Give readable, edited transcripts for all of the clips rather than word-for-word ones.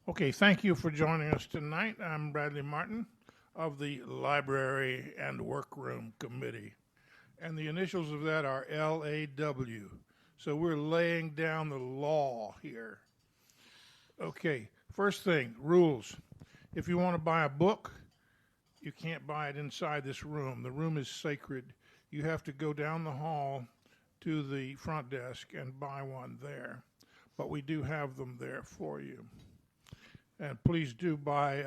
Okay, thank you for joining us tonight. I'm Bradley Martin of the Library and Workroom Committee. And the initials of that are LAW. So we're laying down the law here. Okay, first thing, rules. If you want to buy a book, you can't buy it inside this room. The room is sacred. You have to go down the hall to the front desk and buy one there. But we do have them there for you. And please do buy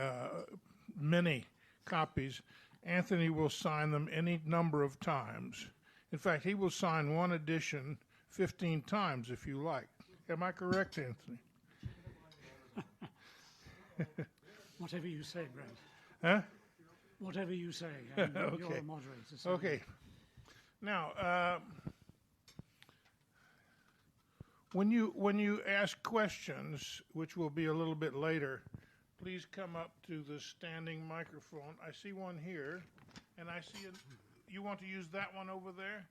many copies. Anthony will sign them any number of times. In fact, he will sign one edition 15 times if you like. Am I correct, Anthony? Whatever you say, Brad. Huh? Whatever you say. Okay. You're a moderator. So Okay. Now, when you ask questions, which will be a little bit later, please come up to the standing microphone. I see one here, and I see you want to use that one over there?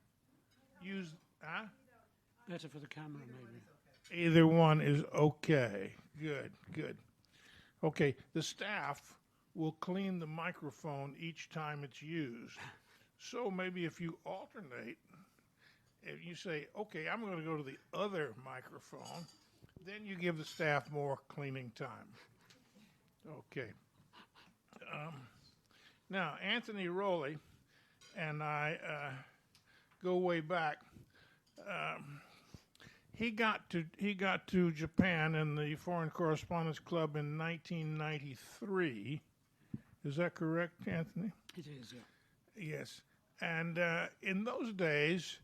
better for the camera, maybe. Either one is okay. Good. Okay, the staff will clean the microphone each time it's used. So maybe if you alternate, if you say, okay, I'm going to go to the other microphone, then you give the staff more cleaning time. Okay. Now, Anthony Rowley and I go way back. He got to Japan in the Foreign Correspondence Club in 1993. Is that correct, Anthony? It is, yeah. Yes. And in those days,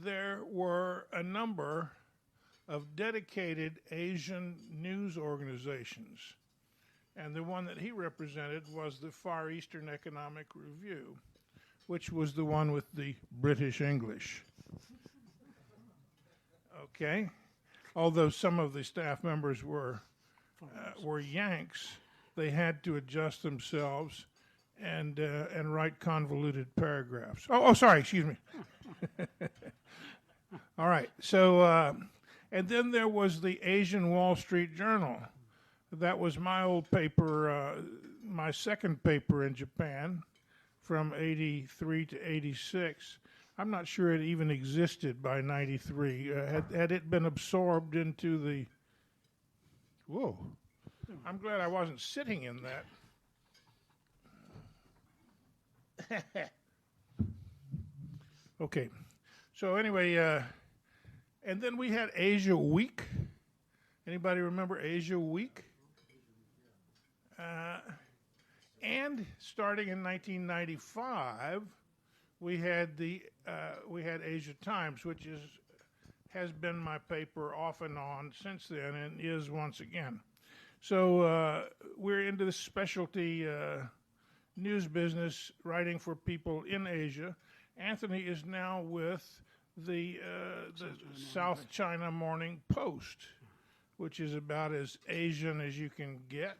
there were a number of dedicated Asian news organizations. And the one that he represented was the Far Eastern Economic Review, which was the one with the British English. Okay? Although some of the staff members were Yanks, they had to adjust themselves and write convoluted paragraphs. Sorry, excuse me. All right. So, and then there was the Asian Wall Street Journal. That was my old paper, my second paper in Japan from 83 to 86. I'm not sure it even existed by 93. Had it been absorbed into the... Whoa. I'm glad I wasn't sitting in that. Okay. So anyway, and then we had Asia Week. Anybody remember Asia Week? And starting in 1995, we had Asia Times, which has been my paper off and on since then, and is once again. So we're into the specialty news business, writing for people in Asia. Anthony is now with the South China Morning Post, which is about as Asian as you can get,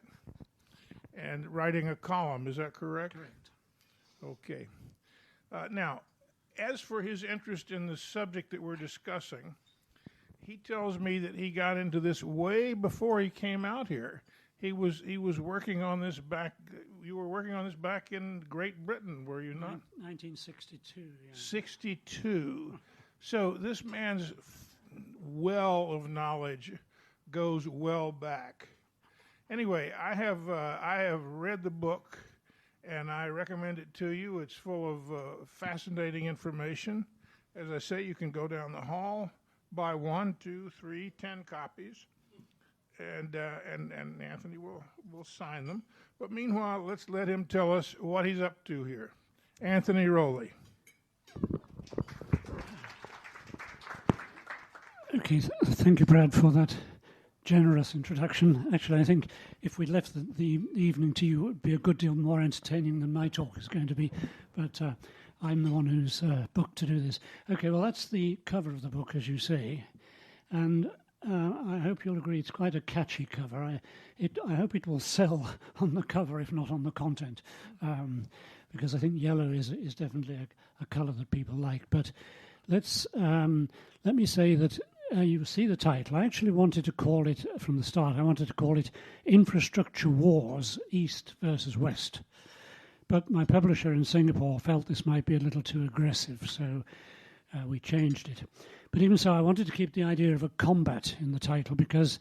and writing a column. Is that correct? Correct. Okay. Now, as for his interest in the subject that we're discussing, he tells me that he got into this way before he came out here. He was working on this back. You were working on this back in Great Britain, were you not? 1962. Yeah. 62. So this man's well of knowledge goes well back. Anyway, I have read the book, and I recommend it to you. It's full of fascinating information. As I say, you can go down the hall, buy 1, 2, 3, 10 copies, and Anthony will sign them. But meanwhile, let's let him tell us what he's up to here. Anthony Rowley. Okay, thank you, Brad, for that generous introduction. Actually, I think if we left the evening to you, it would be a good deal more entertaining than my talk is going to be. But I'm the one who's booked to do this. Okay, well, that's the cover of the book, as you say. And I hope you'll agree it's quite a catchy cover. I hope it will sell on the cover, if not on the content, because I think yellow is definitely a colour that people like. But let me say that you see the title. I actually wanted to call it, from the start, I wanted to call it Infrastructure Wars, East versus West. But my publisher in Singapore felt this might be a little too aggressive, so we changed it. But even so, I wanted to keep the idea of a combat in the title, because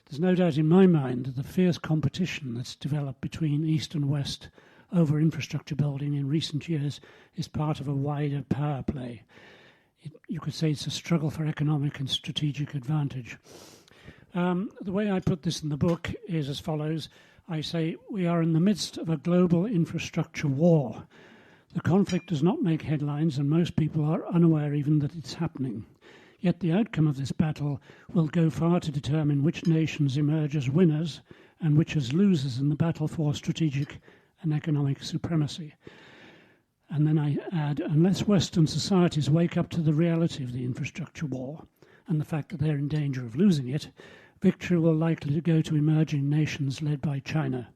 there's no doubt in my mind that the fierce competition that's developed between East and West over infrastructure building in recent years is part of a wider power play. You could say it's a struggle for economic and strategic advantage. The way I put this in the book is as follows. I say we are in the midst of a global infrastructure war. The conflict does not make headlines, and most people are unaware even that it's happening. Yet the outcome of this battle will go far to determine which nations emerge as winners and which as losers in the battle for strategic and economic supremacy. And then I add, unless Western societies wake up to the reality of the infrastructure war and the fact that they're in danger of losing it, victory will likely go to emerging nations led by China,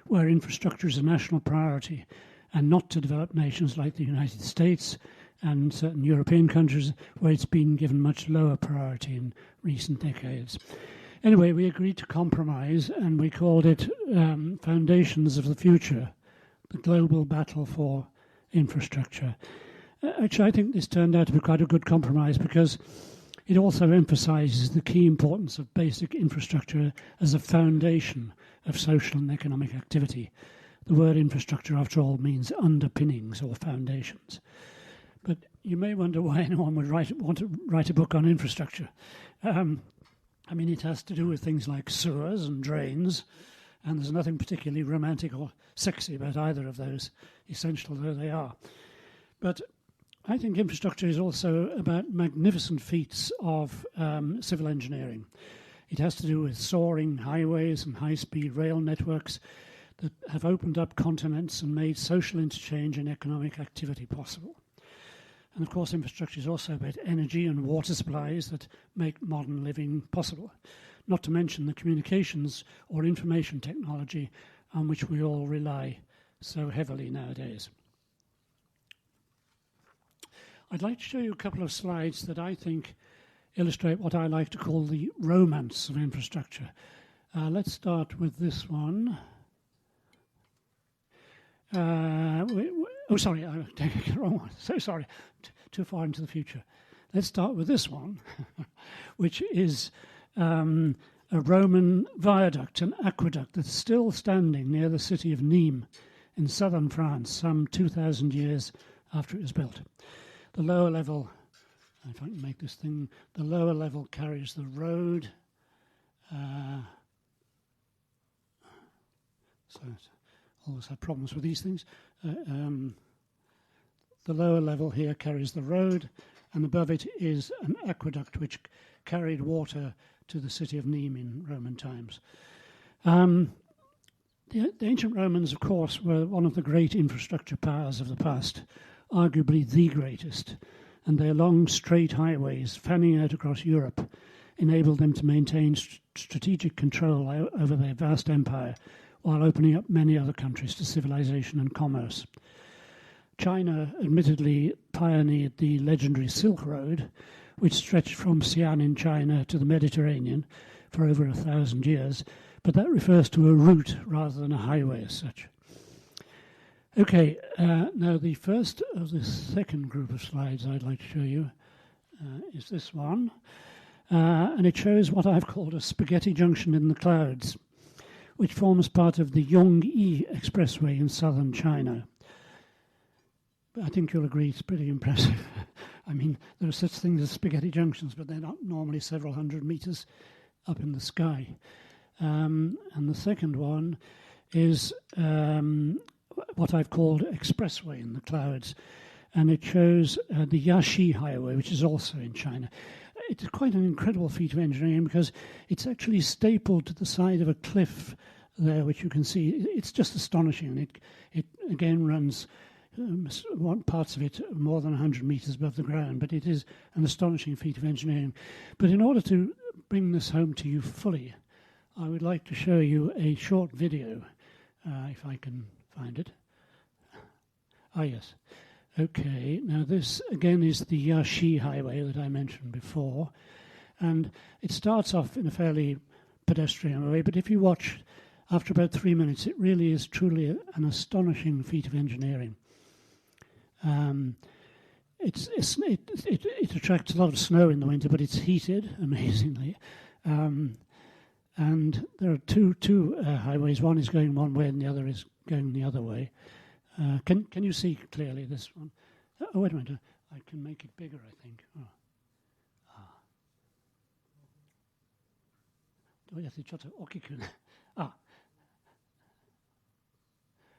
where infrastructure is a national priority, and not to developed nations like the United States and certain European countries where it's been given much lower priority in recent decades. Anyway, we agreed to compromise, and we called it Foundations of the Future, the Global Battle for Infrastructure. Actually, I think this turned out to be quite a good compromise, because it also emphasises the key importance of basic infrastructure as a foundation of social and economic activity. The word infrastructure, after all, means underpinnings or foundations. But you may wonder why anyone would want to write a book on infrastructure. I mean, it has to do with things like sewers and drains, and there's nothing particularly romantic or sexy about either of those, essential though they are. But I think infrastructure is also about magnificent feats of civil engineering. It has to do with soaring highways and high-speed rail networks that have opened up continents and made social interchange and economic activity possible. And of course, infrastructure is also about energy and water supplies that make modern living possible, not to mention the communications or information technology on which we all rely so heavily nowadays. I'd like to show you a couple of slides that I think illustrate what I like to call the romance of infrastructure. Let's start with this one. Sorry, I'm taking the wrong one. So sorry, too far into the future. Let's start with this one, which is a Roman viaduct, an aqueduct that's still standing near the city of Nîmes in southern France, some 2,000 years after it was built. The lower level, if I can make this thing, the lower level carries the road. So I always have problems with these things. The lower level here carries the road, and above it is an aqueduct which carried water to the city of Nîmes in Roman times. The ancient Romans, of course, were one of the great infrastructure powers of the past, arguably the greatest, and their long, straight highways fanning out across Europe enabled them to maintain strategic control over their vast empire while opening up many other countries to civilization and commerce. China admittedly pioneered the legendary Silk Road, which stretched from Xi'an in China to the Mediterranean for over 1,000 years, but that refers to a route rather than a highway as such. Okay, now the first of the second group of slides I'd like to show you is this one, and it shows what I've called a spaghetti junction in the clouds, which forms part of the Yongyi Expressway in southern China. I think you'll agree it's pretty impressive. I mean, there are such things as spaghetti junctions, but they're not normally several hundred meters up in the sky. And the second one is what I've called expressway in the clouds, and it shows the Yashi Highway, which is also in China. It's quite an incredible feat of engineering because it's actually stapled to the side of a cliff there, which you can see. It's just astonishing. It again runs parts of it more than 100 meters above the ground, but it is an astonishing feat of engineering. But in order to bring this home to you fully, I would like to show you a short video, if I can find it. Ah, yes. Okay, now this again is the Yashi Highway that I mentioned before, And it starts off in a fairly pedestrian way, but if you watch, after about 3 minutes, it really is truly an astonishing feat of engineering. It attracts a lot of snow in the winter, but it's heated amazingly. And there are two highways. One is going one way, and the other is going the other way. Can you see clearly this one? Oh, wait a minute. I can make it bigger, I think. Oh.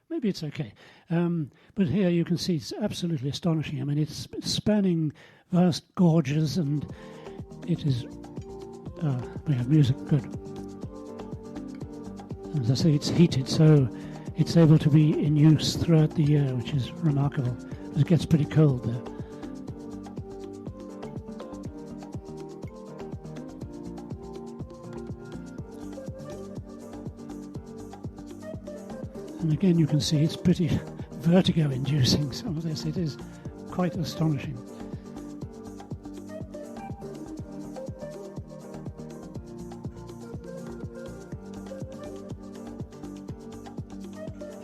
Maybe it's okay. But here you can see it's absolutely astonishing. I mean, it's spanning vast gorges, and it is... we have music, good. As I say, it's heated, so it's able to be in use throughout the year, which is remarkable. It gets pretty cold there. And again, you can see it's pretty vertigo-inducing, some of this. It is quite astonishing.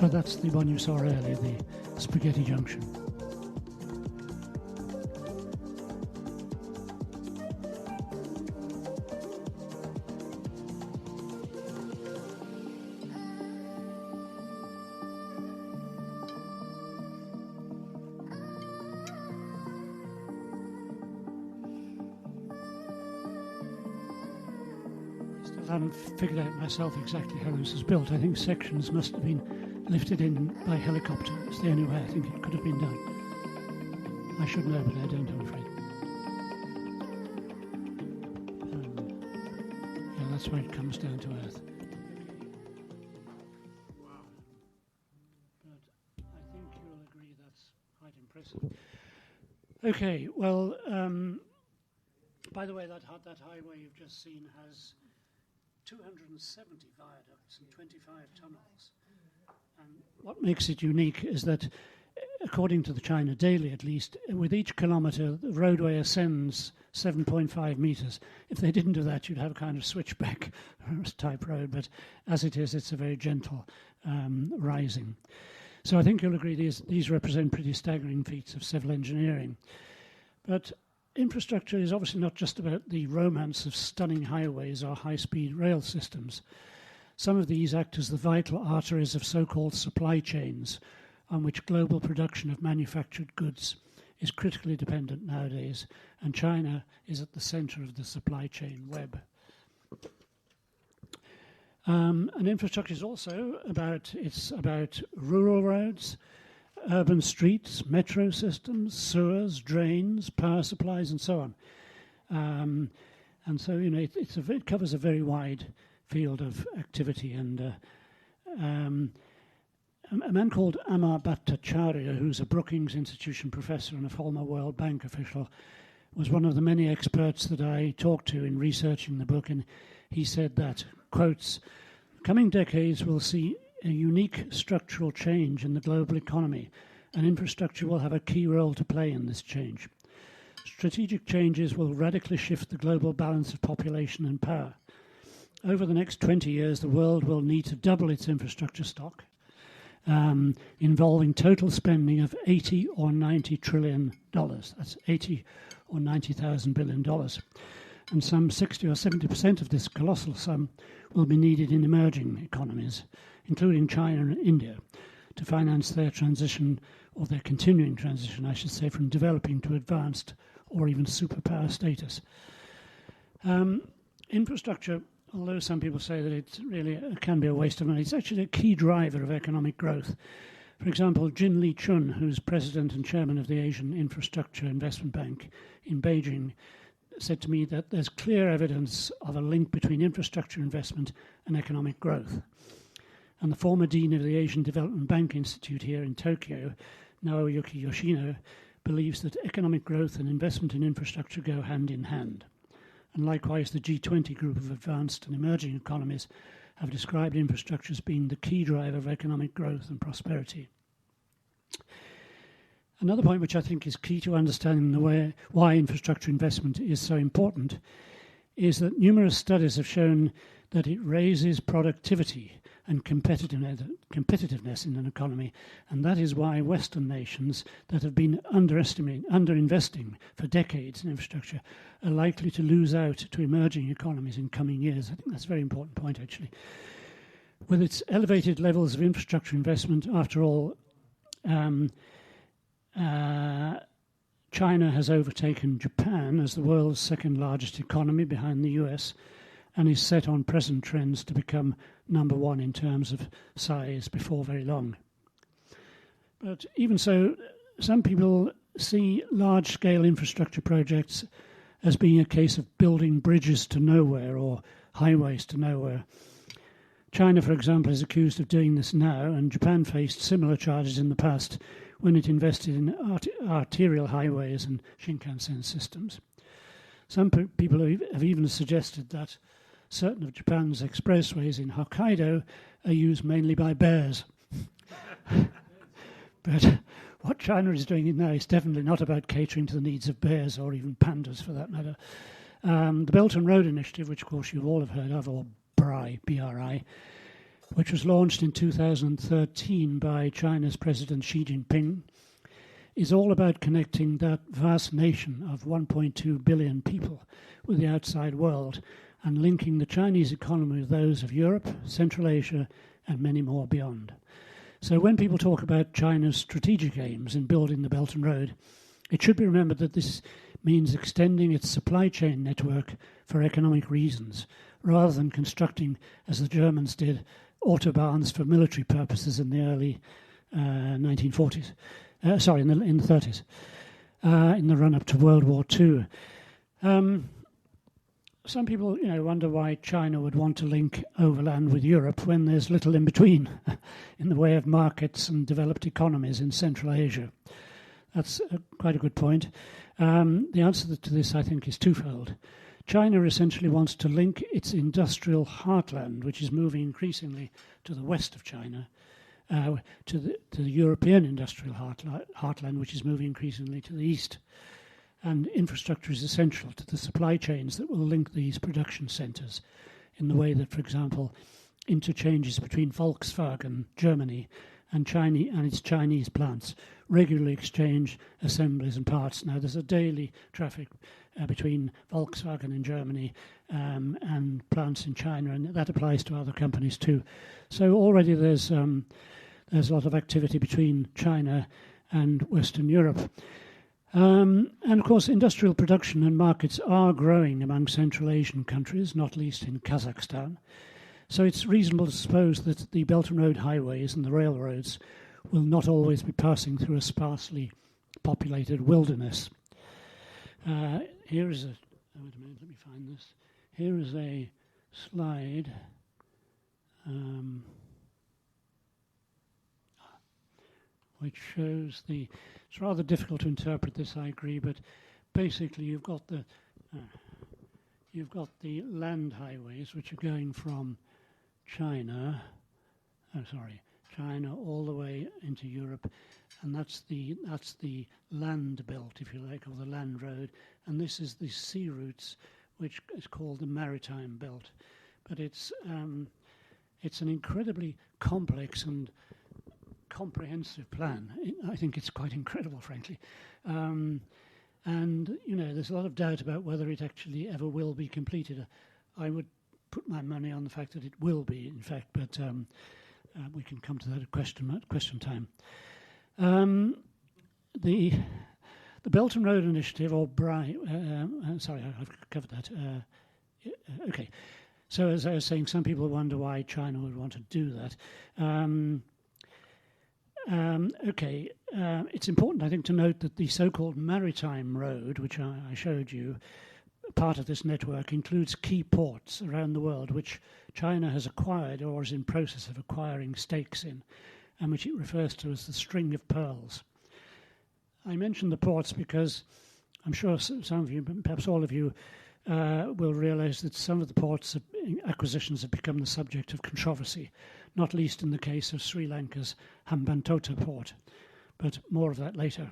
Oh, that's the one you saw earlier, the Spaghetti Junction. I haven't figured out myself exactly how this was built. I think sections must have been lifted in by helicopter. It's the only way I think it could have been done. I should know, but I don't, I'm afraid. Yeah, that's where it comes down to earth. Wow. But I think you'll agree that's quite impressive. Okay, well, by the way, that highway you've just seen has 270 viaducts and 25 tunnels. And what makes it unique is that, according to the China Daily at least, with each kilometre, the roadway ascends 7.5 metres. If they didn't do that, you'd have a kind of switchback type road, but as it is, it's a very gentle rising. So I think you'll agree these represent pretty staggering feats of civil engineering. But infrastructure is obviously not just about the romance of stunning highways or high-speed rail systems. Some of these act as the vital arteries of so-called supply chains on which global production of manufactured goods is critically dependent nowadays, and China is at the centre of the supply chain web. And infrastructure is also about rural roads, urban streets, metro systems, sewers, drains, power supplies, and so on. And so, you know, it covers a very wide field of activity. And a man called Amar Bhattacharya, who's a Brookings Institution professor and a former World Bank official, was one of the many experts that I talked to in researching the book. And he said that, quotes, "Coming decades will see a unique structural change in the global economy, and infrastructure will have a key role to play in this change. Strategic changes will radically shift the global balance of population and power. Over the next 20 years, the world will need to double its infrastructure stock, involving total spending of $80 or $90 trillion. That's 80 or 90,000 billion dollars. And some 60 or 70% of this colossal sum will be needed in emerging economies, including China and India, to finance their transition, or their continuing transition, I should say, from developing to advanced or even superpower status." Infrastructure, although some people say that it really can be a waste of money, it's actually a key driver of economic growth. For example, Jin Li Chun, who's president and chairman of the Asian Infrastructure Investment Bank in Beijing, said to me that there's clear evidence of a link between infrastructure investment and economic growth. And the former dean of the Asian Development Bank Institute here in Tokyo, Naoyuki Yoshino, believes that economic growth and investment in infrastructure go hand in hand. And likewise, the G20 group of advanced and emerging economies have described infrastructure as being the key driver of economic growth and prosperity. Another point which I think is key to understanding why infrastructure investment is so important is that numerous studies have shown that it raises productivity and competitiveness in an economy, and that is why Western nations that have been underinvesting for decades in infrastructure are likely to lose out to emerging economies in coming years. I think that's a very important point, actually. With its elevated levels of infrastructure investment, after all, China has overtaken Japan as the world's second largest economy behind the US, and is set on present trends to become number one in terms of size before very long. But even so, some people see large-scale infrastructure projects as being a case of building bridges to nowhere or highways to nowhere. China, for example, is accused of doing this now, and Japan faced similar charges in the past when it invested in arterial highways and Shinkansen systems. Some people have even suggested that certain of Japan's expressways in Hokkaido are used mainly by bears. But what China is doing now is definitely not about catering to the needs of bears or even pandas for that matter. The Belt and Road Initiative, which of course you all have heard of, or BRI, B-R-I, which was launched in 2013 by China's President Xi Jinping, is all about connecting that vast nation of 1.2 billion people with the outside world and linking the Chinese economy with those of Europe, Central Asia, and many more beyond. So when people talk about China's strategic aims in building the Belt and Road, it should be remembered that this means extending its supply chain network for economic reasons, rather than constructing, as the Germans did, autobahns for military purposes in the early 1940s. In the 30s, in the run-up to World War II. Some people, wonder why China would want to link overland with Europe when there's little in between in the way of markets and developed economies in Central Asia. That's quite a good point. The answer to this, I think, is twofold. China essentially wants to link its industrial heartland, which is moving increasingly to the west of China, to the European industrial heartland, which is moving increasingly to the east. And infrastructure is essential to the supply chains that will link these production centres in the way that, for example, interchanges between Volkswagen, Germany, and its Chinese plants regularly exchange assemblies and parts. Now, there's a daily traffic between Volkswagen in Germany and plants in China, and that applies to other companies too. So already there's a lot of activity between China and Western Europe. And of course, industrial production and markets are growing among Central Asian countries, not least in Kazakhstan. So it's reasonable to suppose that the Belt and Road highways and the railroads will not always be passing through a sparsely populated wilderness. Here is wait a minute, let me find this. Here is a slide. Which shows it's rather difficult to interpret this, I agree, but basically you've got the land highways which are going from China all the way into Europe, and that's the land belt, if you like, or the land road, and this is the sea routes, which is called the maritime belt. But it's an incredibly complex and comprehensive plan. I think it's quite incredible, frankly. And, there's a lot of doubt about whether it actually ever will be completed. I would put my money on the fact that it will be, in fact, but we can come to that at question time. The Belt and Road Initiative, or BRI, sorry, I've covered that. Okay. So as I was saying, some people wonder why China would want to do that. It's important, I think, to note that the so-called maritime road, which I showed you, part of this network includes key ports around the world, which China has acquired or is in process of acquiring stakes in, and which it refers to as the string of pearls. I mention the ports because I'm sure some of you, perhaps all of you, will realise that some of the ports acquisitions have become the subject of controversy, not least in the case of Sri Lanka's Hambantota port, but more of that later.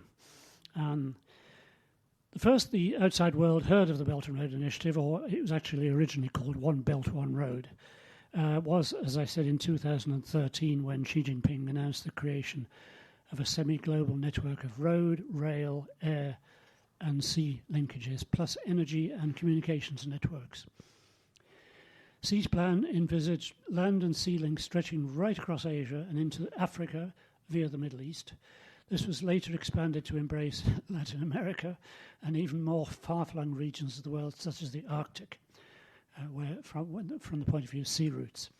the outside world heard of the Belt and Road Initiative, or it was actually originally called One Belt, One Road, was, as I said, in 2013 when Xi Jinping announced the creation of a semi-global network of road, rail, air and sea linkages, plus energy and communications networks. Xi's plan envisaged land and sea links stretching right across Asia and into Africa via the Middle East. This was later expanded to embrace Latin America and even more far-flung regions of the world, such as the Arctic, where, from the point of view of sea routes.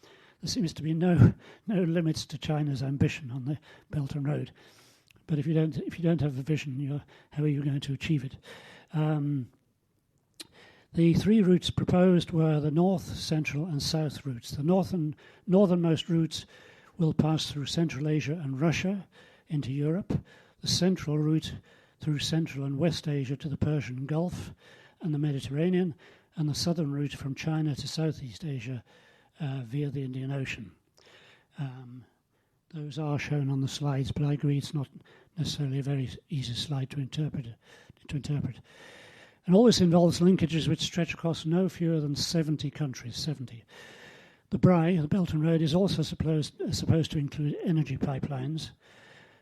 There seems to be no limits to China's ambition on the Belt and Road. But if you don't have a vision, how are you going to achieve it? The three routes proposed were the north, central, and south routes. The northernmost routes will pass through Central Asia and Russia into Europe. The central route through Central and West Asia to the Persian Gulf and the Mediterranean, and the southern route from China to Southeast Asia via the Indian Ocean. Those are shown on the slides, but I agree it's not necessarily a very easy slide to interpret. And all this involves linkages which stretch across no fewer than 70 countries, 70. The BRI, the Belt and Road, is also supposed to include energy pipelines,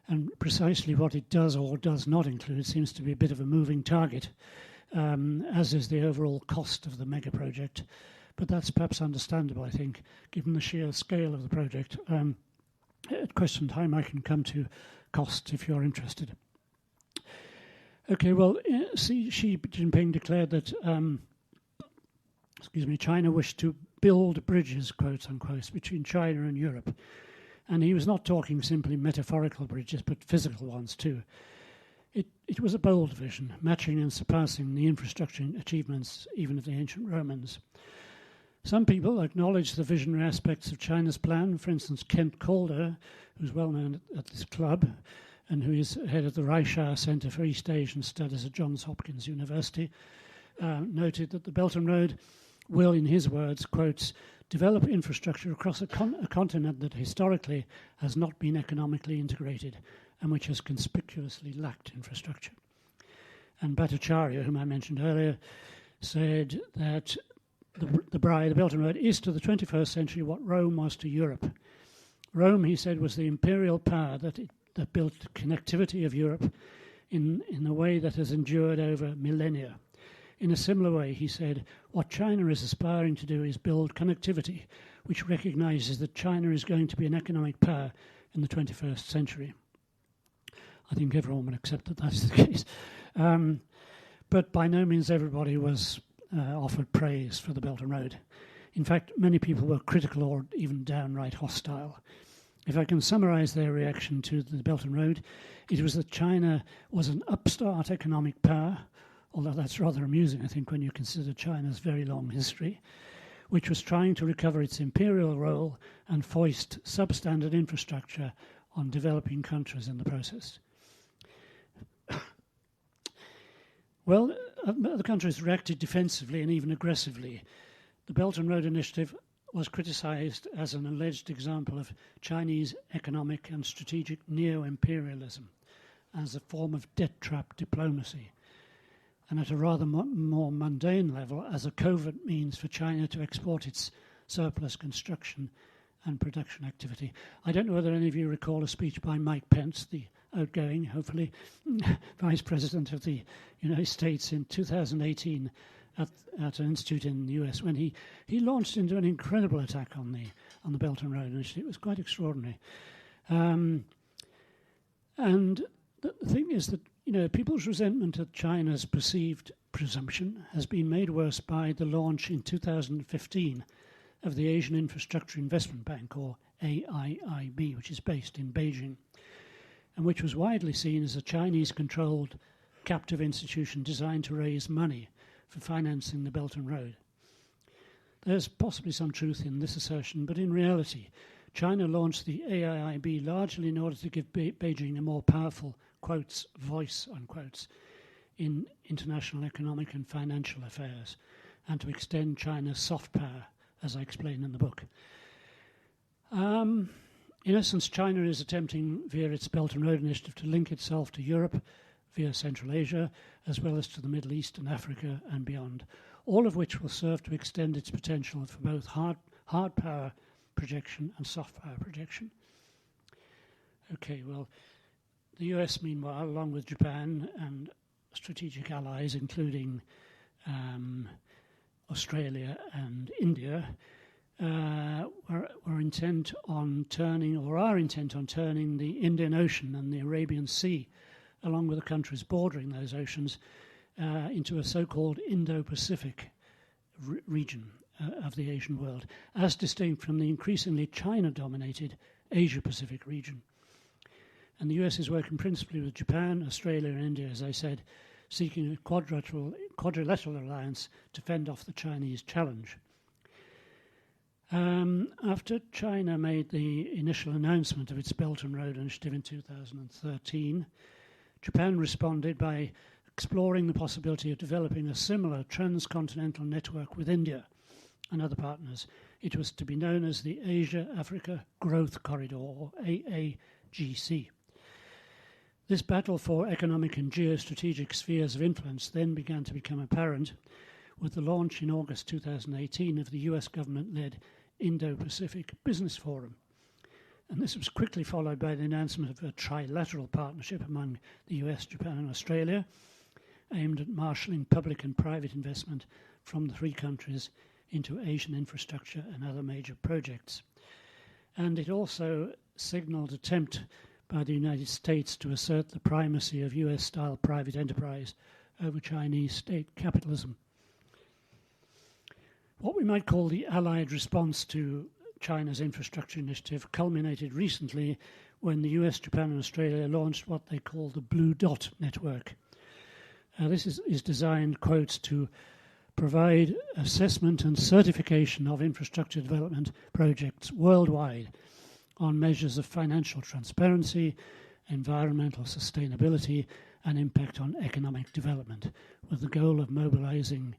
and precisely what it does or does not include seems to be a bit of a moving target, as is the overall cost of the mega project. But that's perhaps understandable, I think, given the sheer scale of the project. At question time, I can come to cost if you're interested. Okay, well, Xi Jinping declared that, China wished to build bridges, quotes unquote, between China and Europe. And he was not talking simply metaphorical bridges, but physical ones too. It was a bold vision, matching and surpassing the infrastructure achievements even of the ancient Romans. Some people acknowledge the visionary aspects of China's plan. For instance, Kent Calder, who's well known at this club, and who is head of the Reichauer Centre for East Asian Studies at Johns Hopkins University, noted that the Belt and Road will, in his words, quotes, develop infrastructure across a continent that historically has not been economically integrated and which has conspicuously lacked infrastructure. And Bhattacharya, whom I mentioned earlier, said that the BRI, the Belt and Road, is to the 21st century what Rome was to Europe. Rome, he said, was the imperial power that built connectivity of Europe in a way that has endured over millennia. In a similar way, he said, what China is aspiring to do is build connectivity, which recognizes that China is going to be an economic power in the 21st century. I think everyone would accept that that's the case. But by no means everybody was offered praise for the Belt and Road. In fact, many people were critical or even downright hostile. If I can summarize their reaction to the Belt and Road, it was that China was an upstart economic power, although that's rather amusing, I think, when you consider China's very long history, which was trying to recover its imperial role and foist substandard infrastructure on developing countries in the process. Well, other countries reacted defensively and even aggressively. The Belt and Road Initiative was criticised as an alleged example of Chinese economic and strategic neo-imperialism as a form of debt trap diplomacy, and at a rather more mundane level as a covert means for China to export its surplus construction and production activity. I don't know whether any of you recall a speech by Mike Pence, the outgoing, hopefully, Vice President of the United States in 2018 at an institute in the US, when he launched into an incredible attack on the Belt and Road Initiative. It was quite extraordinary. And the thing is that, people's resentment at China's perceived presumption has been made worse by the launch in 2015 of the Asian Infrastructure Investment Bank, or AIIB, which is based in Beijing, and which was widely seen as a Chinese-controlled captive institution designed to raise money for financing the Belt and Road. There's possibly some truth in this assertion, but in reality, China launched the AIIB largely in order to give Beijing a more powerful, quotes, voice, unquotes, in international economic and financial affairs, and to extend China's soft power, as I explain in the book. In essence, China is attempting, via its Belt and Road Initiative, to link itself to Europe via Central Asia, as well as to the Middle East and Africa and beyond, all of which will serve to extend its potential for both hard power projection and soft power projection. Okay, well, the US, meanwhile, along with Japan and strategic allies, including Australia and India, were intent on turning, or are intent on turning, the Indian Ocean and the Arabian Sea, along with the countries bordering those oceans, into a so-called Indo-Pacific region of the Asian world, as distinct from the increasingly China-dominated Asia-Pacific region. And the US is working principally with Japan, Australia and India, as I said, seeking a quadrilateral alliance to fend off the Chinese challenge. After China made the initial announcement of its Belt and Road Initiative in 2013, Japan responded by exploring the possibility of developing a similar transcontinental network with India and other partners. It was to be known as the Asia-Africa Growth Corridor, or AAGC. This battle for economic and geostrategic spheres of influence then began to become apparent with the launch in August 2018 of the US government-led Indo-Pacific Business Forum. And this was quickly followed by the announcement of a trilateral partnership among the US, Japan and Australia, aimed at marshalling public and private investment from the three countries into Asian infrastructure and other major projects. And it also signalled attempt by the United States to assert the primacy of US-style private enterprise over Chinese state capitalism. What we might call the Allied response to China's infrastructure initiative culminated recently when the US, Japan and Australia launched what they call the Blue Dot Network. This is designed, quotes, to provide assessment and certification of infrastructure development projects worldwide on measures of financial transparency, environmental sustainability, and impact on economic development, with the goal of mobilizing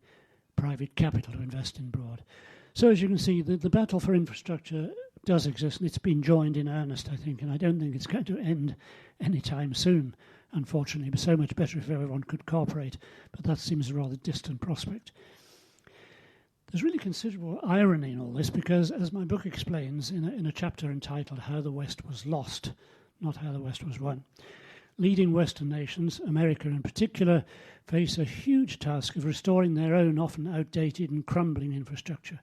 private capital to invest in broad. So as you can see, the battle for infrastructure does exist, and it's been joined in earnest, I think, and I don't think it's going to end anytime soon, unfortunately. But so much better if everyone could cooperate, but that seems a rather distant prospect. There's really considerable irony in all this because, as my book explains in a chapter entitled How the West Was Lost, not How the West Was Won, leading Western nations, America in particular, face a huge task of restoring their own often outdated and crumbling infrastructure,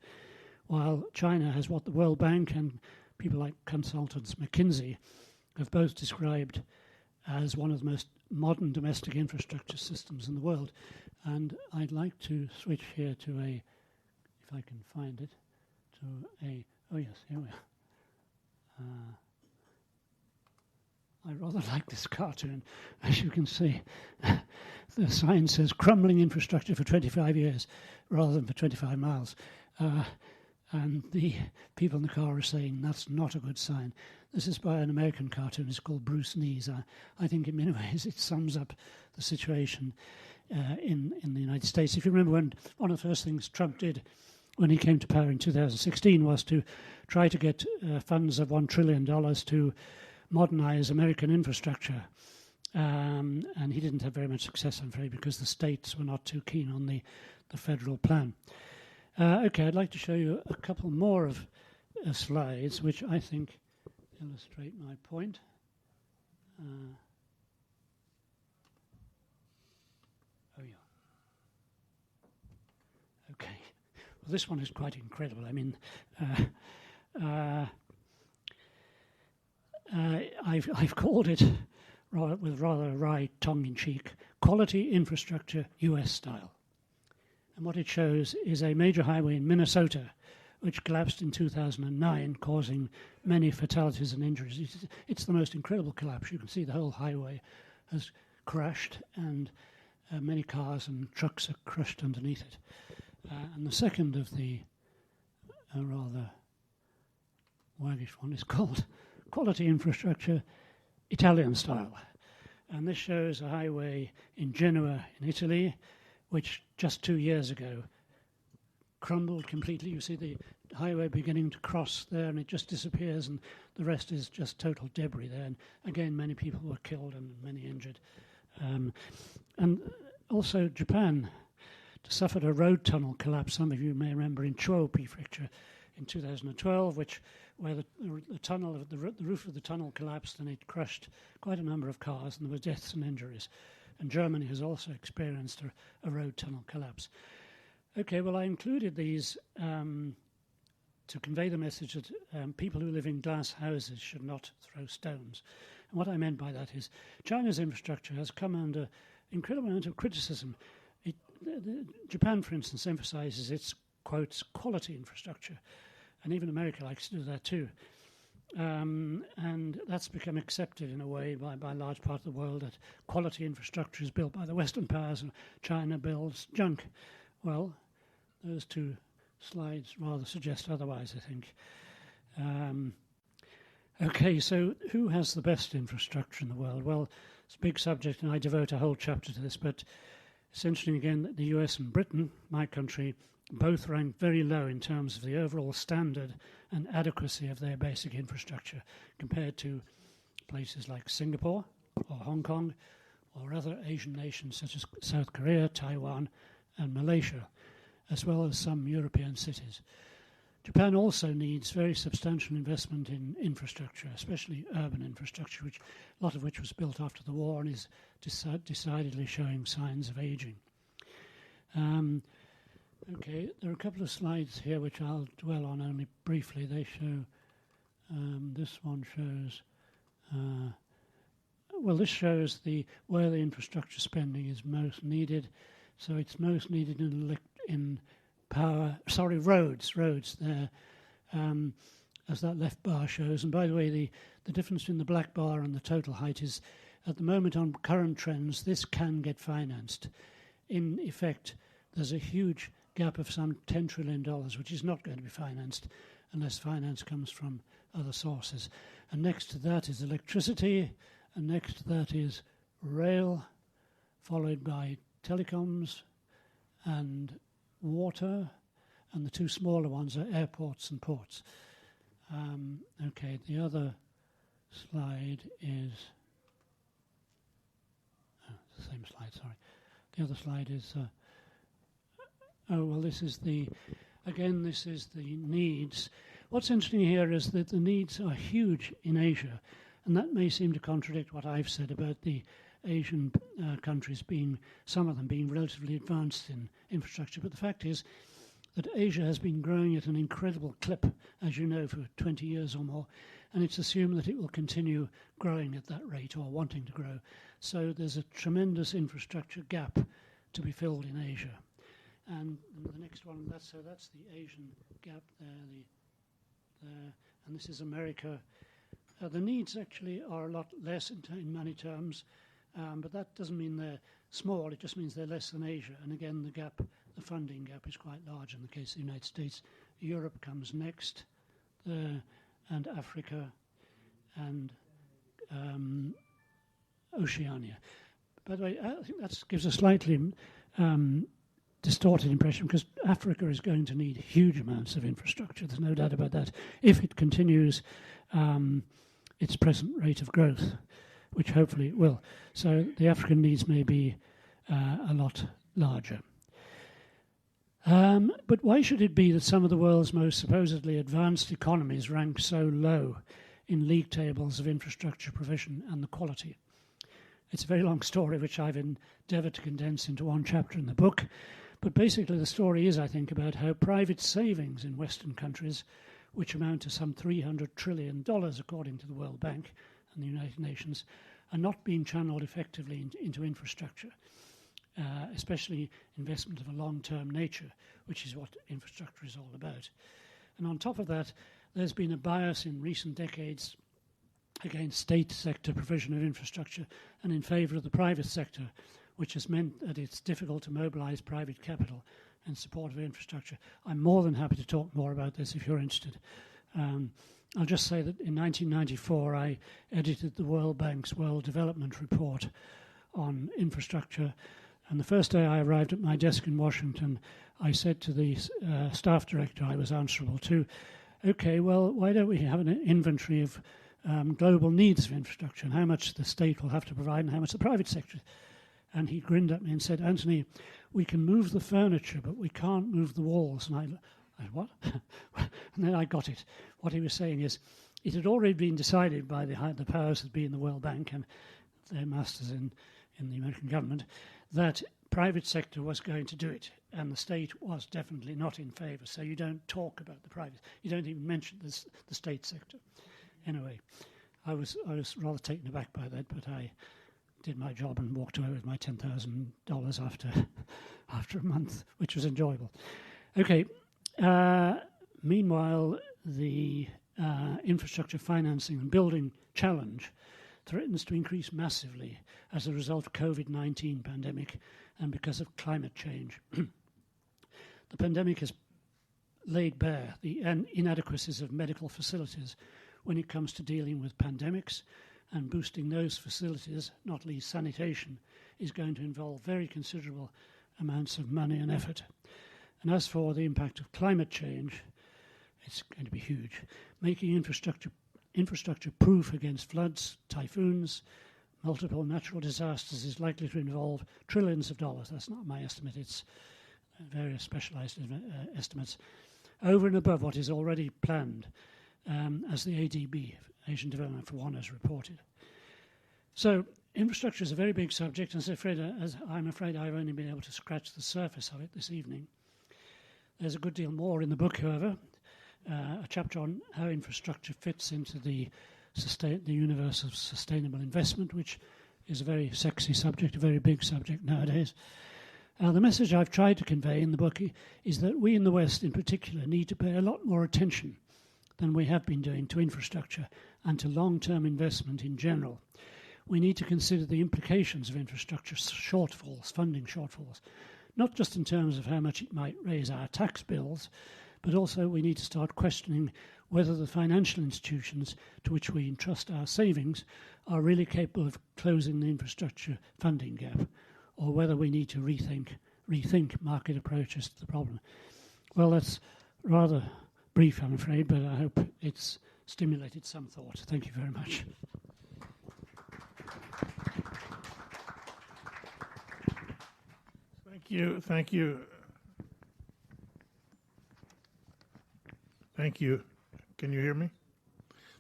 while China has what the World Bank and people like consultants McKinsey have both described as one of the most modern domestic infrastructure systems in the world. And I'd like to switch here to a, if I can find it, to a, oh yes, here we are. I rather like this cartoon. As you can see, the sign says crumbling infrastructure for 25 years rather than for 25 miles. And the people in the car are saying that's not a good sign. This is by an American cartoonist called Bruce Nees. I think in many ways it sums up the situation in the United States. If you remember, when one of the first things Trump did when he came to power in 2016 was to try to get funds of $1 trillion to modernize American infrastructure. And he didn't have very much success, I'm afraid, because the states were not too keen on the federal plan. Okay, I'd like to show you a couple more of slides, which I think illustrate my point. Oh, yeah. Okay. Well, this one is quite incredible. I mean, I've called it, with rather a wry tongue-in-cheek, quality infrastructure US style. And what it shows is a major highway in Minnesota, which collapsed in 2009, causing many fatalities and injuries. It's the most incredible collapse. You can see the whole highway has crashed, and many cars and trucks are crushed underneath it. And the second of the rather waggish one is called quality infrastructure Italian style. And this shows a highway in Genoa in Italy, which just 2 years ago crumbled completely. You see the highway beginning to cross there, and it just disappears, and the rest is just total debris there. And again, many people were killed and many injured. And also Japan suffered a road tunnel collapse. Some of you may remember in Chuo Prefecture in 2012, where the tunnel, the roof of the tunnel collapsed and it crushed quite a number of cars, and there were deaths and injuries. And Germany has also experienced a road tunnel collapse. Okay, well, I included these to convey the message that people who live in glass houses should not throw stones. And what I meant by that is China's infrastructure has come under incredible amount of criticism. Japan, for instance, emphasizes its, quotes, quality infrastructure, and even America likes to do that too. And that's become accepted in a way by a large part of the world, that quality infrastructure is built by the Western powers and China builds junk. Well, those two slides rather suggest otherwise, I think. Okay, so who has the best infrastructure in the world? Well, it's a big subject, and I devote a whole chapter to this, but it's interesting again that the US and Britain, my country, both rank very low in terms of the overall standard and adequacy of their basic infrastructure compared to places like Singapore or Hong Kong or other Asian nations such as South Korea, Taiwan and Malaysia, as well as some European cities. Japan also needs very substantial investment in infrastructure, especially urban infrastructure, a lot of which was built after the war and is decidedly showing signs of aging. Okay, there are a couple of slides here which I'll dwell on only briefly. They show, this one shows, this shows where the infrastructure spending is most needed. So it's most needed in roads there, as that left bar shows. And by the way, the difference between the black bar and the total height is, at the moment on current trends, this can get financed. In effect, there's a huge gap of some $10 trillion, which is not going to be financed unless finance comes from other sources. And next to that is electricity, and next to that is rail, followed by telecoms and water, and the two smaller ones are airports and ports. Okay, the other slide is... the same slide, sorry. The other slide is... this is the needs. What's interesting here is that the needs are huge in Asia, and that may seem to contradict what I've said about the Asian countries some of them being relatively advanced in infrastructure. But the fact is that Asia has been growing at an incredible clip, as you know, for 20 years or more, and it's assumed that it will continue growing at that rate or wanting to grow. So there's a tremendous infrastructure gap to be filled in Asia. And the next one, that's the Asian gap there, and this is America. The needs actually are a lot less in money terms, but that doesn't mean they're small, it just means they're less than Asia. And again, the funding gap is quite large in the case of the United States. Europe comes next, and Africa, and Oceania. By the way, I think that gives a slightly distorted impression, because Africa is going to need huge amounts of infrastructure, there's no doubt about that, if it continues its present rate of growth, which hopefully it will. So the African needs may be a lot larger. But why should it be that some of the world's most supposedly advanced economies rank so low in league tables of infrastructure provision and the quality? It's a very long story, which I've endeavoured to condense into one chapter in the book. But basically the story is, I think, about how private savings in Western countries, which amount to some $300 trillion according to the World Bank and the United Nations, are not being channeled effectively into infrastructure, especially investment of a long-term nature, which is what infrastructure is all about. And on top of that, there's been a bias in recent decades against state sector provision of infrastructure and in favour of the private sector, which has meant that it's difficult to mobilise private capital in support of infrastructure. I'm more than happy to talk more about this if you're interested. I'll just say that in 1994 I edited the World Bank's World Development Report on infrastructure, and the first day I arrived at my desk in Washington, I said to the staff director I was answerable to, okay, well, why don't we have an inventory of global needs for infrastructure and how much the state will have to provide and how much the private sector. And he grinned at me and said, Anthony, we can move the furniture, but we can't move the walls. And I what? And then I got it. What he was saying is, it had already been decided by the powers that be in the World Bank and their masters in the American government that private sector was going to do it, and the state was definitely not in favour. So you don't talk about the private. You don't even mention the state sector. Anyway, I was rather taken aback by that, but I did my job and walked away with my $10,000 after a month, which was enjoyable. Okay. Meanwhile, the infrastructure financing and building challenge threatens to increase massively as a result of COVID-19 pandemic and because of climate change. The pandemic has laid bare the inadequacies of medical facilities when it comes to dealing with pandemics, and boosting those facilities, not least sanitation, is going to involve very considerable amounts of money and effort. And as for the impact of climate change, it's going to be huge. Making infrastructure proof against floods, typhoons, multiple natural disasters is likely to involve trillions of dollars. That's not my estimate, it's various specialized estimates, over and above what is already planned, as the ADB, Asian Development for One, has reported. So infrastructure is a very big subject, and I'm afraid I've only been able to scratch the surface of it this evening. There's a good deal more in the book, however, a chapter on how infrastructure fits into the universe of sustainable investment, which is a very sexy subject, a very big subject nowadays. The message I've tried to convey in the book is that we in the West in particular need to pay a lot more attention than we have been doing to infrastructure and to long-term investment in general. We need to consider the implications of infrastructure shortfalls, funding shortfalls, not just in terms of how much it might raise our tax bills, but also we need to start questioning whether the financial institutions to which we entrust our savings are really capable of closing the infrastructure funding gap, or whether we need to rethink market approaches to the problem. Well, that's rather brief, I'm afraid, but I hope it's stimulated some thought. Thank you very much. Thank you. Can you hear me?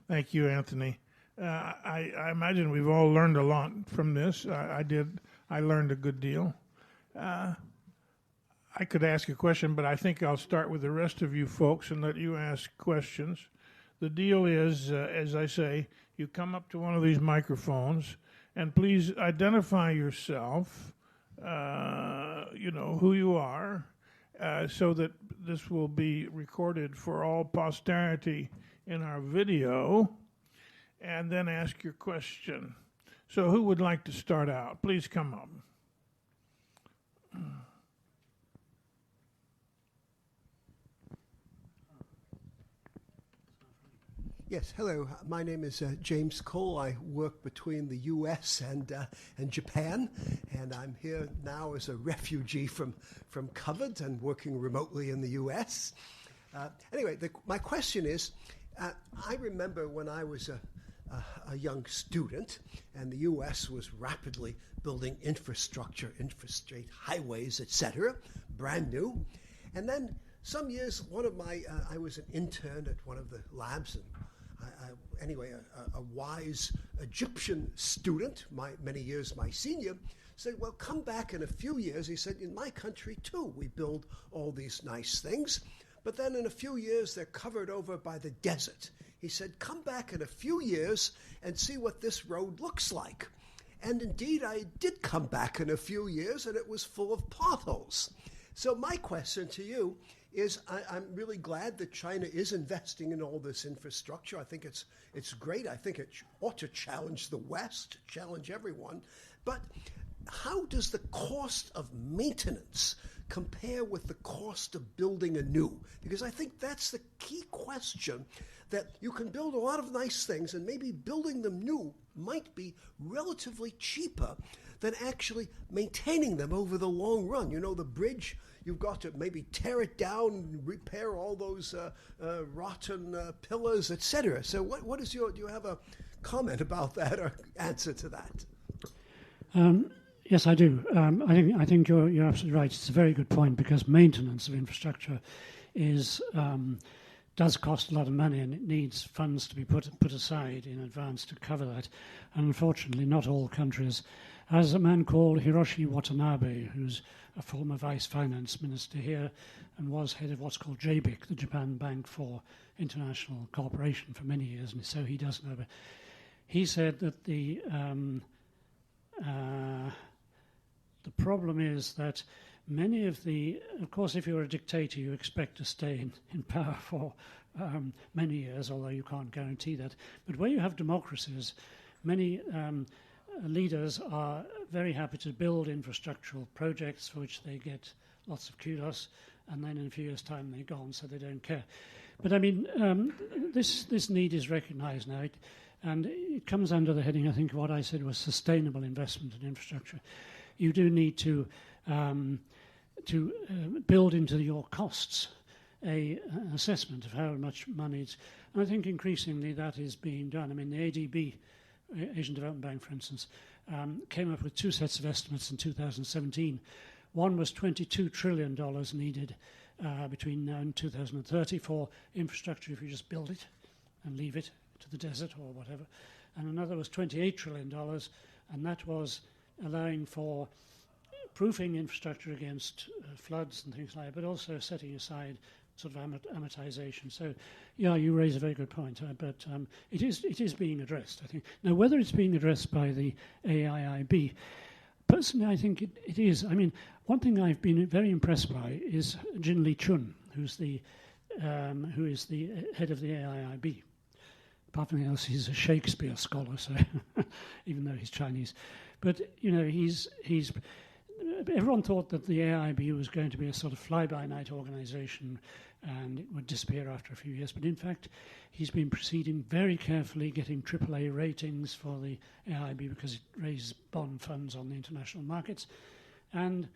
Thank you, Anthony. I imagine we've all learned a lot from this. I did. I learned a good deal. I could ask a question, but I think I'll start with the rest of you folks and let you ask questions. The deal is, as I say, you come up to one of these microphones and please identify yourself, who you are, so that this will be recorded for all posterity in our video, and then ask your question. So who would like to start out? Please come up. Yes, hello. My name is James Cole. I work between the U.S. and Japan, and I'm here now as a refugee from COVID and working remotely in the U.S. Anyway, my question is, I remember when I was a young student, and the U.S. was rapidly building infrastructure, interstate highways, etc., brand new. And then some years, I was an intern at one of the labs, and a wise Egyptian student, many years my senior, said, well, come back in a few years. He said, in my country, too, we build all these nice things. But then in a few years, they're covered over by the desert. He said, come back in a few years and see what this road looks like. And indeed, I did come back in a few years, and it was full of potholes. So my question to you is, I'm really glad that China is investing in all this infrastructure. I think it's great. I think it ought to challenge the West, challenge everyone. But how does the cost of maintenance compare with the cost of building anew? Because I think that's the key question, that you can build a lot of nice things, and maybe building them new might be relatively cheaper than actually maintaining them over the long run. You know, the bridge, you've got to maybe tear it down and repair all those rotten pillars, etc. So what is do you have a comment about that or answer to that? Yes, I do. I think you're absolutely right. It's a very good point, because maintenance of infrastructure does cost a lot of money, and it needs funds to be put aside in advance to cover that. And unfortunately, not all countries. As a man called Hiroshi Watanabe, who's a former vice finance minister here and was head of what's called JBIC, the Japan Bank for International Cooperation, for many years, and so he does know. But he said that the problem is that many of of course, if you're a dictator, you expect to stay in power for many years, although you can't guarantee that. But where you have democracies, many leaders are very happy to build infrastructural projects for which they get lots of kudos, and then in a few years' time they're gone, so they don't care. But I mean, this need is recognized now, and it comes under the heading, I think, what I said was sustainable investment in infrastructure. You do need to build into your costs an assessment of how much money it's... And I think increasingly that is being done. I mean, the ADB, Asian Development Bank, for instance, came up with two sets of estimates in 2017. One was $22 trillion needed between now and 2030 for infrastructure if you just build it and leave it to the desert or whatever. And another was $28 trillion, and that was allowing for proofing infrastructure against floods and things like that, but also setting aside sort of amortization. So, yeah, you raise a very good point, but it is being addressed, I think. Now, whether it's being addressed by the AIIB, personally, I think it is. I mean, one thing I've been very impressed by is Jin Li Chun, who is the head of the AIIB. Apart from anything else, he's a Shakespeare scholar, so even though he's Chinese. But, you know, everyone thought that the AIIB was going to be a sort of fly-by-night organization and it would disappear after a few years. But in fact, he's been proceeding very carefully, getting AAA ratings for the AIIB because it raises bond funds on the international markets. And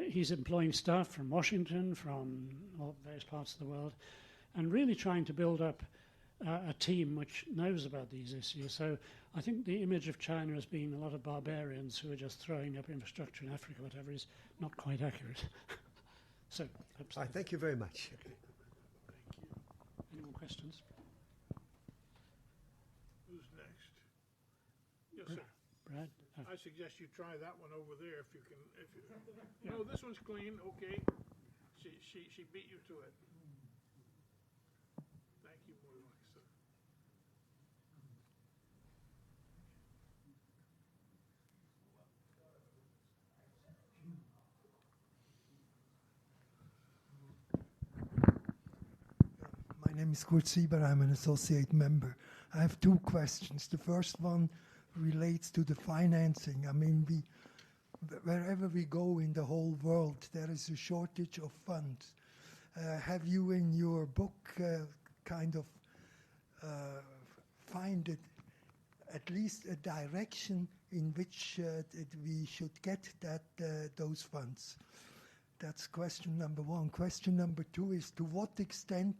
he's employing staff from Washington, from all various parts of the world, and really trying to build up a team which knows about these issues. So I think the image of China as being a lot of barbarians who are just throwing up infrastructure in Africa, whatever, is not quite accurate. So, All right, thank you very much. Okay. Thank you. Any more questions? Who's next? Yes, sir. Brad? I suggest you try that one over there if you can. No, this one's clean. Okay. She beat you to it. Thank you, more like sir. My name is Kurt Sieber. I'm an associate member. I have two questions. The first one relates to the financing. I mean, wherever we go in the whole world, there is a shortage of funds. Have you in your book kind of find it at least a direction in which we should get those funds? That's question number one. Question number two is, to what extent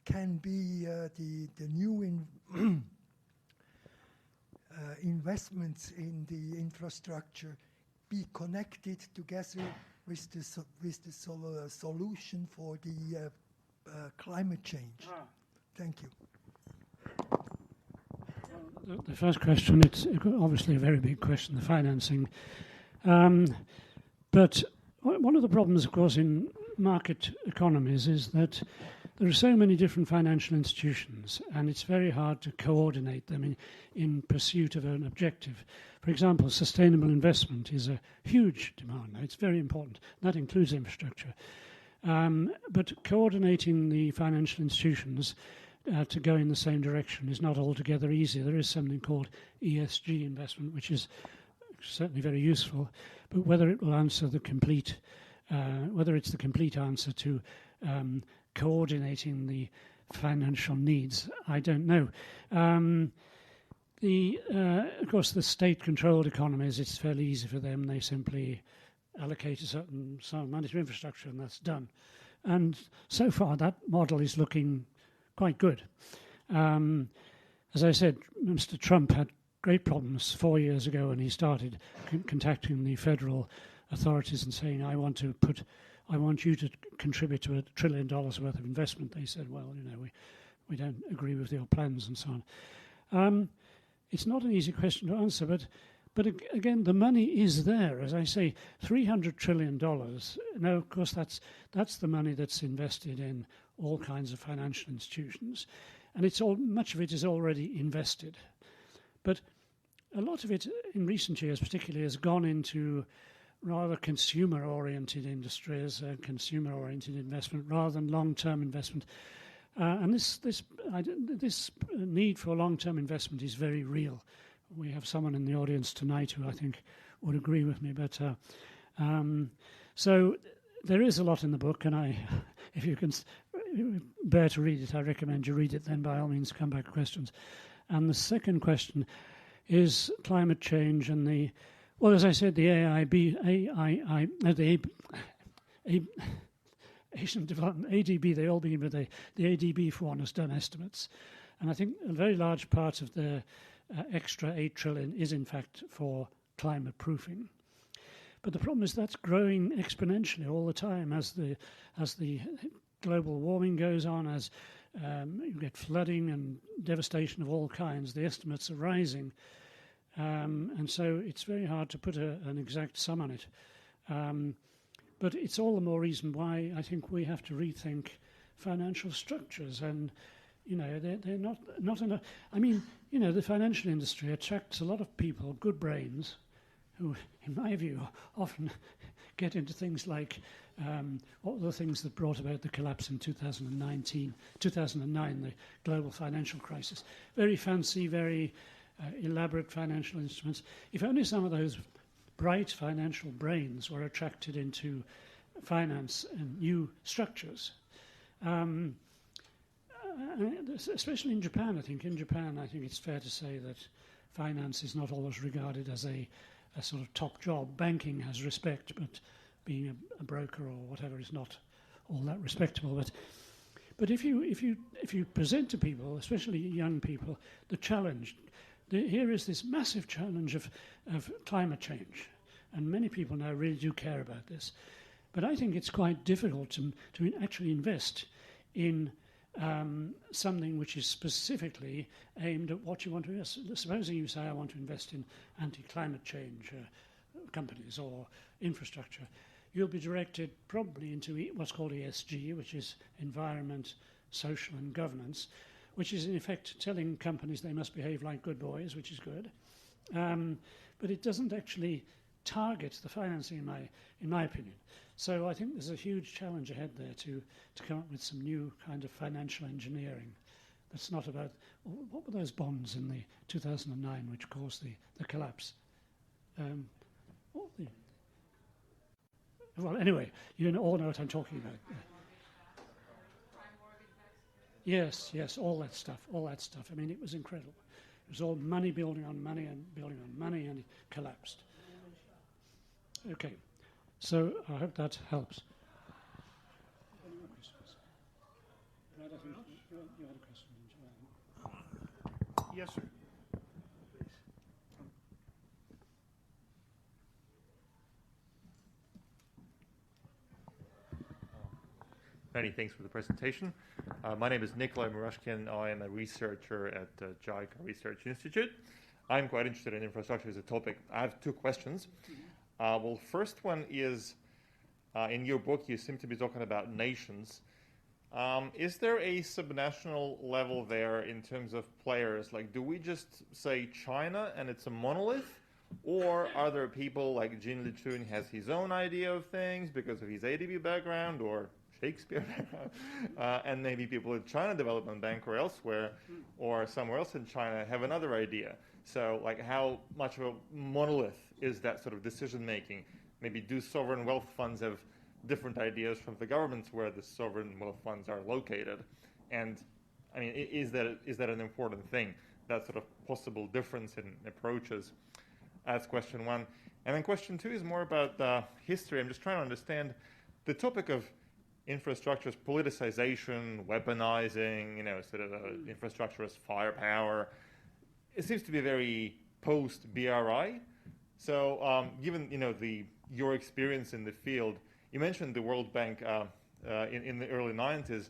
can be the new investments in the infrastructure be connected together with the solution for the climate change? Thank you. The first question, it's obviously a very big question, the financing. But one of the problems, of course, in market economies is that there are so many different financial institutions, and it's very hard to coordinate them in pursuit of an objective. For example, sustainable investment is a huge demand. It's very important. That includes infrastructure. But coordinating the financial institutions to go in the same direction is not altogether easy. There is something called ESG investment, which is certainly very useful, but whether it will answer the complete, whether it's the complete answer to coordinating the financial needs, I don't know. Of course, the state-controlled economies, it's fairly easy for them. They simply allocate a certain sum of money to infrastructure, and that's done. And so far, that model is looking quite good. As I said, Mr. Trump had great problems 4 years ago when he started contacting the federal authorities and saying, I want you to contribute to $1 trillion worth of investment. They said, well, we don't agree with your plans and so on. It's not an easy question to answer, but again, the money is there. As I say, $300 trillion. Now, of course, that's the money that's invested in all kinds of financial institutions, and much of it is already invested. But a lot of it in recent years, particularly, has gone into rather consumer-oriented industries, consumer-oriented investment, rather than long-term investment. And this need for long-term investment is very real. We have someone in the audience tonight who I think would agree with me. But so there is a lot in the book, and if you can bear to read it, I recommend you read it. Then, by all means, come back with questions. And the second question is climate change and as I said, the Asian Development, ADB, they all begin with the ADB, for one, has done estimates. And I think a very large part of the extra 8 trillion is, in fact, for climate proofing. But the problem is that's growing exponentially all the time as the global warming goes on, as you get flooding and devastation of all kinds. The estimates are rising. And so it's very hard to put an exact sum on it. But it's all the more reason why I think we have to rethink financial structures. And, they're not enough. I mean, the financial industry attracts a lot of people, good brains, who, in my view, often get into things like what were the things that brought about the collapse in 2009, the global financial crisis. Very fancy, very elaborate financial instruments. If only some of those bright financial brains were attracted into finance and new structures. Especially in Japan, I think. In Japan, I think it's fair to say that finance is not always regarded as a sort of top job. Banking has respect, but being a broker or whatever is not all that respectable. But if you present to people, especially young people, the challenge, here is this massive challenge of climate change, and many people now really do care about this. But I think it's quite difficult to actually invest in something which is specifically aimed at what you want to invest. Supposing you say, I want to invest in anti-climate change companies or infrastructure, you'll be directed probably into what's called ESG, which is environment, social and governance, which is in effect telling companies they must behave like good boys, which is good. But it doesn't actually target the financing, in my opinion. So I think there's a huge challenge ahead there to come up with some new kind of financial engineering that's not about, what were those bonds in the 2009 which caused the collapse? Well, anyway, you all know what I'm talking about. Yes, all that stuff. I mean, it was incredible. It was all money building on money and building on money, and it collapsed. Okay, so I hope that helps. Any more questions? Brad, I think you had a question. Yes, sir. Many thanks for the presentation. My name is Nikolai Murashkin. I am a researcher at JICA Research Institute. I'm quite interested in infrastructure as a topic. I have two questions. Well, first one is, in your book, you seem to be talking about nations. Is there a subnational level there in terms of players? Like, do we just say China and it's a monolith? Or are there people like Jin Lichun has his own idea of things because of his ADB background or Shakespeare background, and maybe people at China Development Bank or elsewhere or somewhere else in China have another idea? So like how much of a monolith is that sort of decision making? Maybe do sovereign wealth funds have different ideas from the governments where the sovereign wealth funds are located? And I mean, is that an important thing? that sort of possible difference in approaches. That's question one. And then question two is more about history. I'm just trying to understand the topic of infrastructure's politicization, weaponizing, sort of infrastructure as firepower. It seems to be very post-BRI. So given, your experience in the field, you mentioned the World Bank in the early 90s.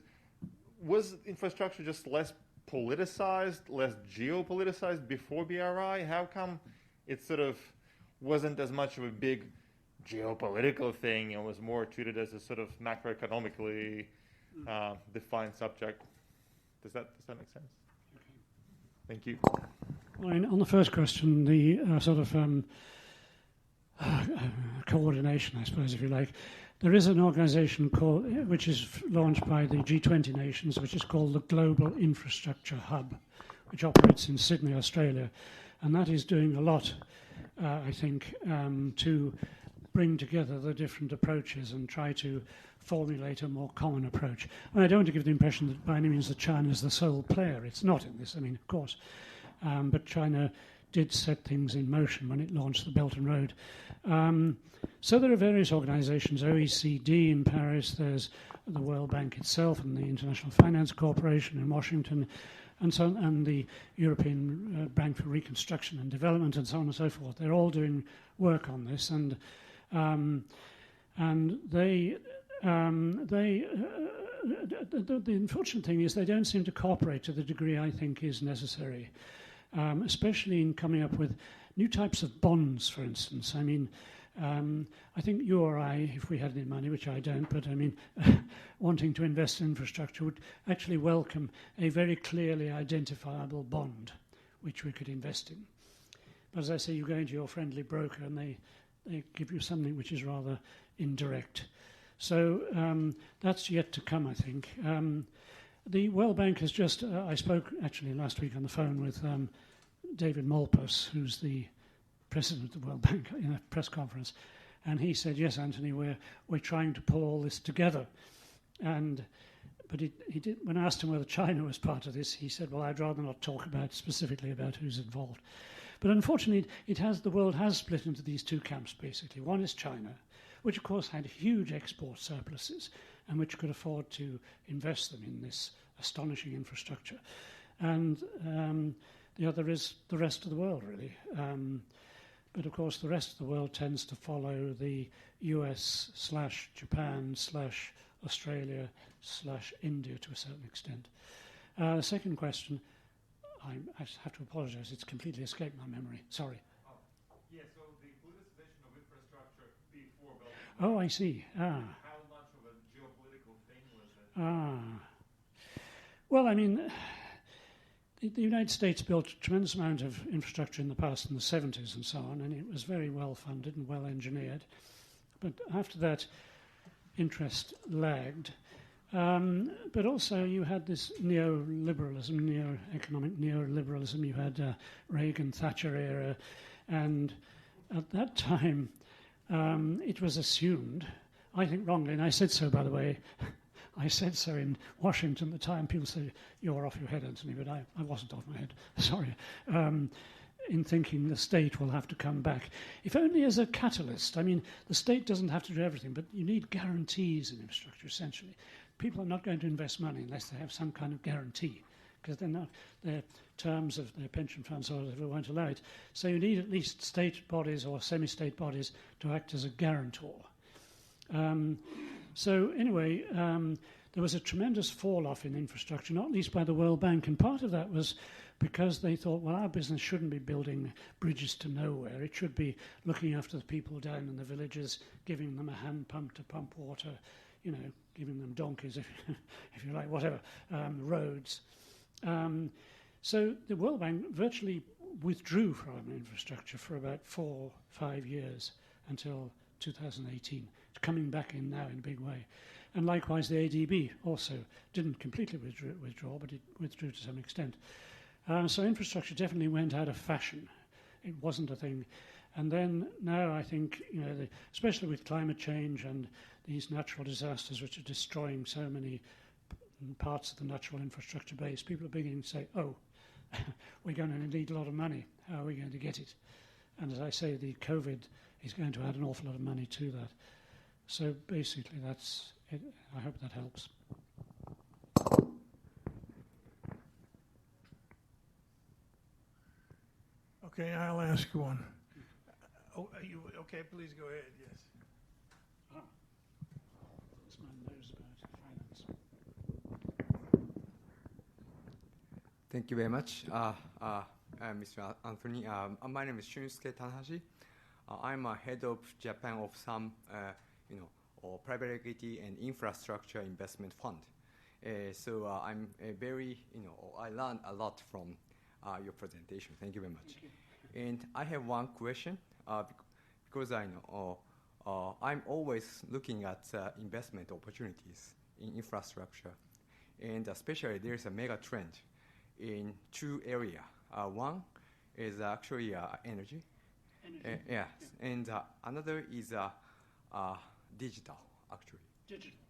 Was infrastructure just less politicized, less geopoliticized before BRI? How come it sort of wasn't as much of a big geopolitical thing and was more treated as a sort of macroeconomically defined subject? Does that make sense? Thank you. Well, on the first question, the sort of coordination, I suppose, if you like, there is an organisation which is launched by the G20 nations, which is called the Global Infrastructure Hub, which operates in Sydney, Australia, and that is doing a lot, I think, to bring together the different approaches and try to formulate a more common approach. And I don't want to give the impression that by any means that China is the sole player. It's not in this, of course. But China did set things in motion when it launched the Belt and Road. So there are various organizations, OECD in Paris, there's the World Bank itself and the International Finance Corporation in Washington, and the European Bank for Reconstruction and Development, and so on and so forth. They're all doing work on this, and the unfortunate thing is they don't seem to cooperate to the degree I think is necessary, especially in coming up with new types of bonds, for instance. I think you or I, if we had any money, which I don't, but wanting to invest in infrastructure would actually welcome a very clearly identifiable bond which we could invest in. But as I say, you go into your friendly broker and they give you something which is rather indirect. So that's yet to come, I think. The World Bank has just, I spoke actually last week on the phone with David Malpass, who's the president of the World Bank, in a press conference, and he said, yes, Anthony, we're trying to pull all this together. But he did, when I asked him whether China was part of this, he said, well, I'd rather not talk specifically about who's involved. But unfortunately, the world has split into these two camps, basically. One is China, which of course had huge export surpluses and which could afford to invest them in this astonishing infrastructure. And the other is the rest of the world, really. But of course, the rest of the world tends to follow the US/Japan/Australia/India to a certain extent. The second question, I have to apologize, it's completely escaped my memory. Sorry. Yeah, so the politicization of infrastructure before Belt and Oh, I see. How much of a geopolitical thing was it? Well, the United States built a tremendous amount of infrastructure in the past, in the 70s and so on, and it was very well funded and well engineered. But after that, interest lagged. But also you had this economic neoliberalism. You had Reagan-Thatcher era, and at that time it was assumed, I think wrongly, and I said so, by the way, I said so in Washington at the time. People say, you're off your head, Anthony, but I wasn't off my head, sorry, in thinking the state will have to come back. If only as a catalyst. The state doesn't have to do everything, but you need guarantees in infrastructure, essentially. People are not going to invest money unless they have some kind of guarantee, because their terms of their pension funds or whatever won't allow it. So you need at least state bodies or semi-state bodies to act as a guarantor. So anyway, there was a tremendous fall-off in infrastructure, not least by the World Bank, and part of that was because they thought, well, our business shouldn't be building bridges to nowhere. It should be looking after the people down in the villages, giving them a hand pump to pump water, giving them donkeys, if you like, whatever, roads. So the World Bank virtually withdrew from infrastructure for about 4 or 5 years until 2018. It's coming back in now in a big way. And likewise, the ADB also didn't completely withdraw, but it withdrew to some extent. So infrastructure definitely went out of fashion. It wasn't a thing. And then now I think, especially with climate change and these natural disasters which are destroying so many parts of the natural infrastructure base, people are beginning to say, oh, we're going to need a lot of money. How are we going to get it? And as I say, the COVID is going to add an awful lot of money to that. So basically, that's it. I hope that helps. Okay, I'll ask one. Oh, are you okay? Please go ahead. Yes. Ah, this man knows about finance. Thank you very much, Mr. Anthony. My name is Shunsuke Tanahashi. I'm a head of Japan of some, private equity and infrastructure investment fund. So I'm very, I learned a lot from your presentation. Thank you very much. And I have one question because I know I'm always looking at investment opportunities in infrastructure, and especially there's a mega trend in two areas. One is actually energy. Yes, and another is digital, actually.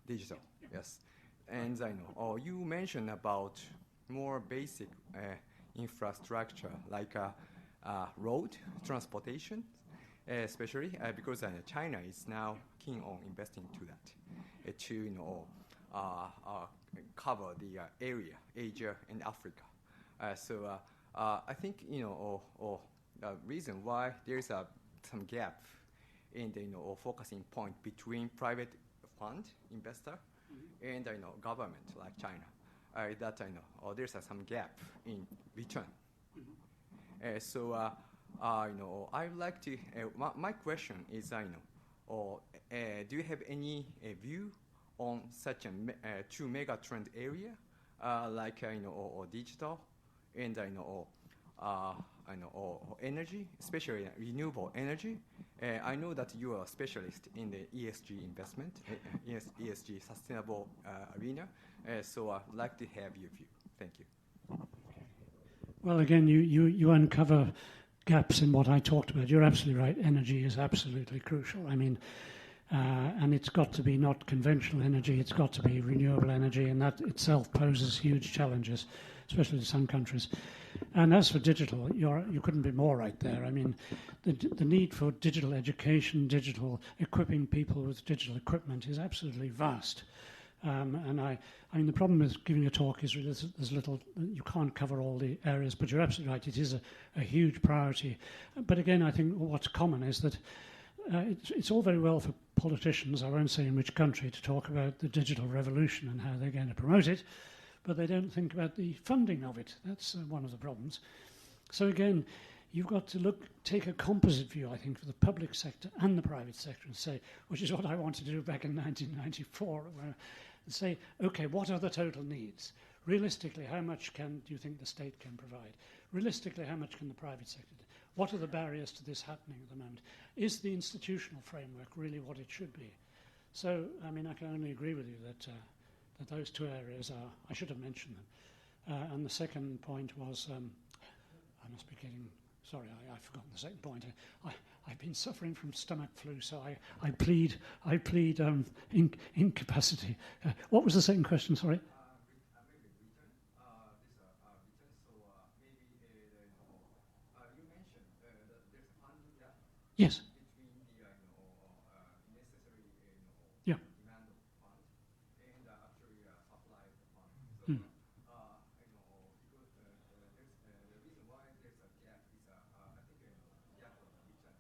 Digital, yes. And I know you mentioned about more basic infrastructure like road transportation, especially because China is now keen on investing to that to cover the area, Asia and Africa. So I think the reason why there's some gap in the focusing point between private fund investor and government like China, that there's some gap in return. So I would like to. My question is, do you have any view on such a two mega trend area like or digital and or energy, especially renewable energy? I know that you are a specialist in the ESG investment, ESG sustainable arena. So I'd like to have your view. Thank you. Well, again, you uncover gaps in what I talked about. You're absolutely right. Energy is absolutely crucial. I mean, and it's got to be not conventional energy. It's got to be renewable energy, and that itself poses huge challenges, especially to some countries. And as for digital, you couldn't be more right there. I mean, the need for digital education, digital equipping people with digital equipment is absolutely vast. And I mean, the problem with giving a talk is there's little, you can't cover all the areas, but you're absolutely right, it is a huge priority. But again, I think what's common is that it's all very well for politicians, I won't say in which country, to talk about the digital revolution and how they're going to promote it, but they don't think about the funding of it. That's one of the problems. So again, you've got to take a composite view, I think, for the public sector and the private sector and say, which is what I wanted to do back in 1994, and say, okay, what are the total needs? Realistically, how much do you think the state can provide? Realistically, how much can the private sector do? What are the barriers to this happening at the moment? Is the institutional framework really what it should be? So, I mean, I can only agree with you that those two areas are, I should have mentioned them. And the second point was, I must be getting, sorry, I've forgotten the second point. I've been suffering from stomach flu, so I plead incapacity. What was the second question, sorry? Yes. Between the necessary Yeah. demand of fund and actually supply of the fund. So Hmm. because the reason why there's a gap is I think gap of the return.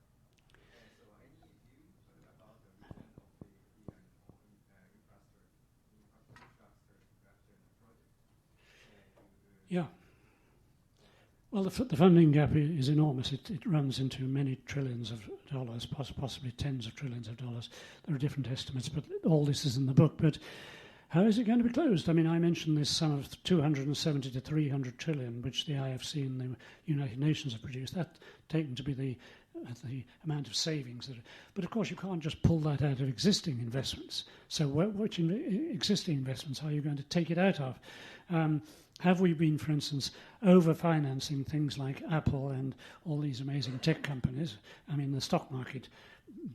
So any view about the return of the infrastructure project? Yeah. Well, the funding gap is enormous. It runs into many trillions of dollars, possibly tens of trillions of dollars. There are different estimates, but all this is in the book. But how is it going to be closed? I mean, I mentioned this sum of 270 to 300 trillion, which the IFC and the United Nations have produced. That taken to be the amount of savings. But of course, you can't just pull that out of existing investments. So which existing investments are you going to take it out of? Have we been, for instance, over-financing things like Apple and all these amazing tech companies? I mean, the stock market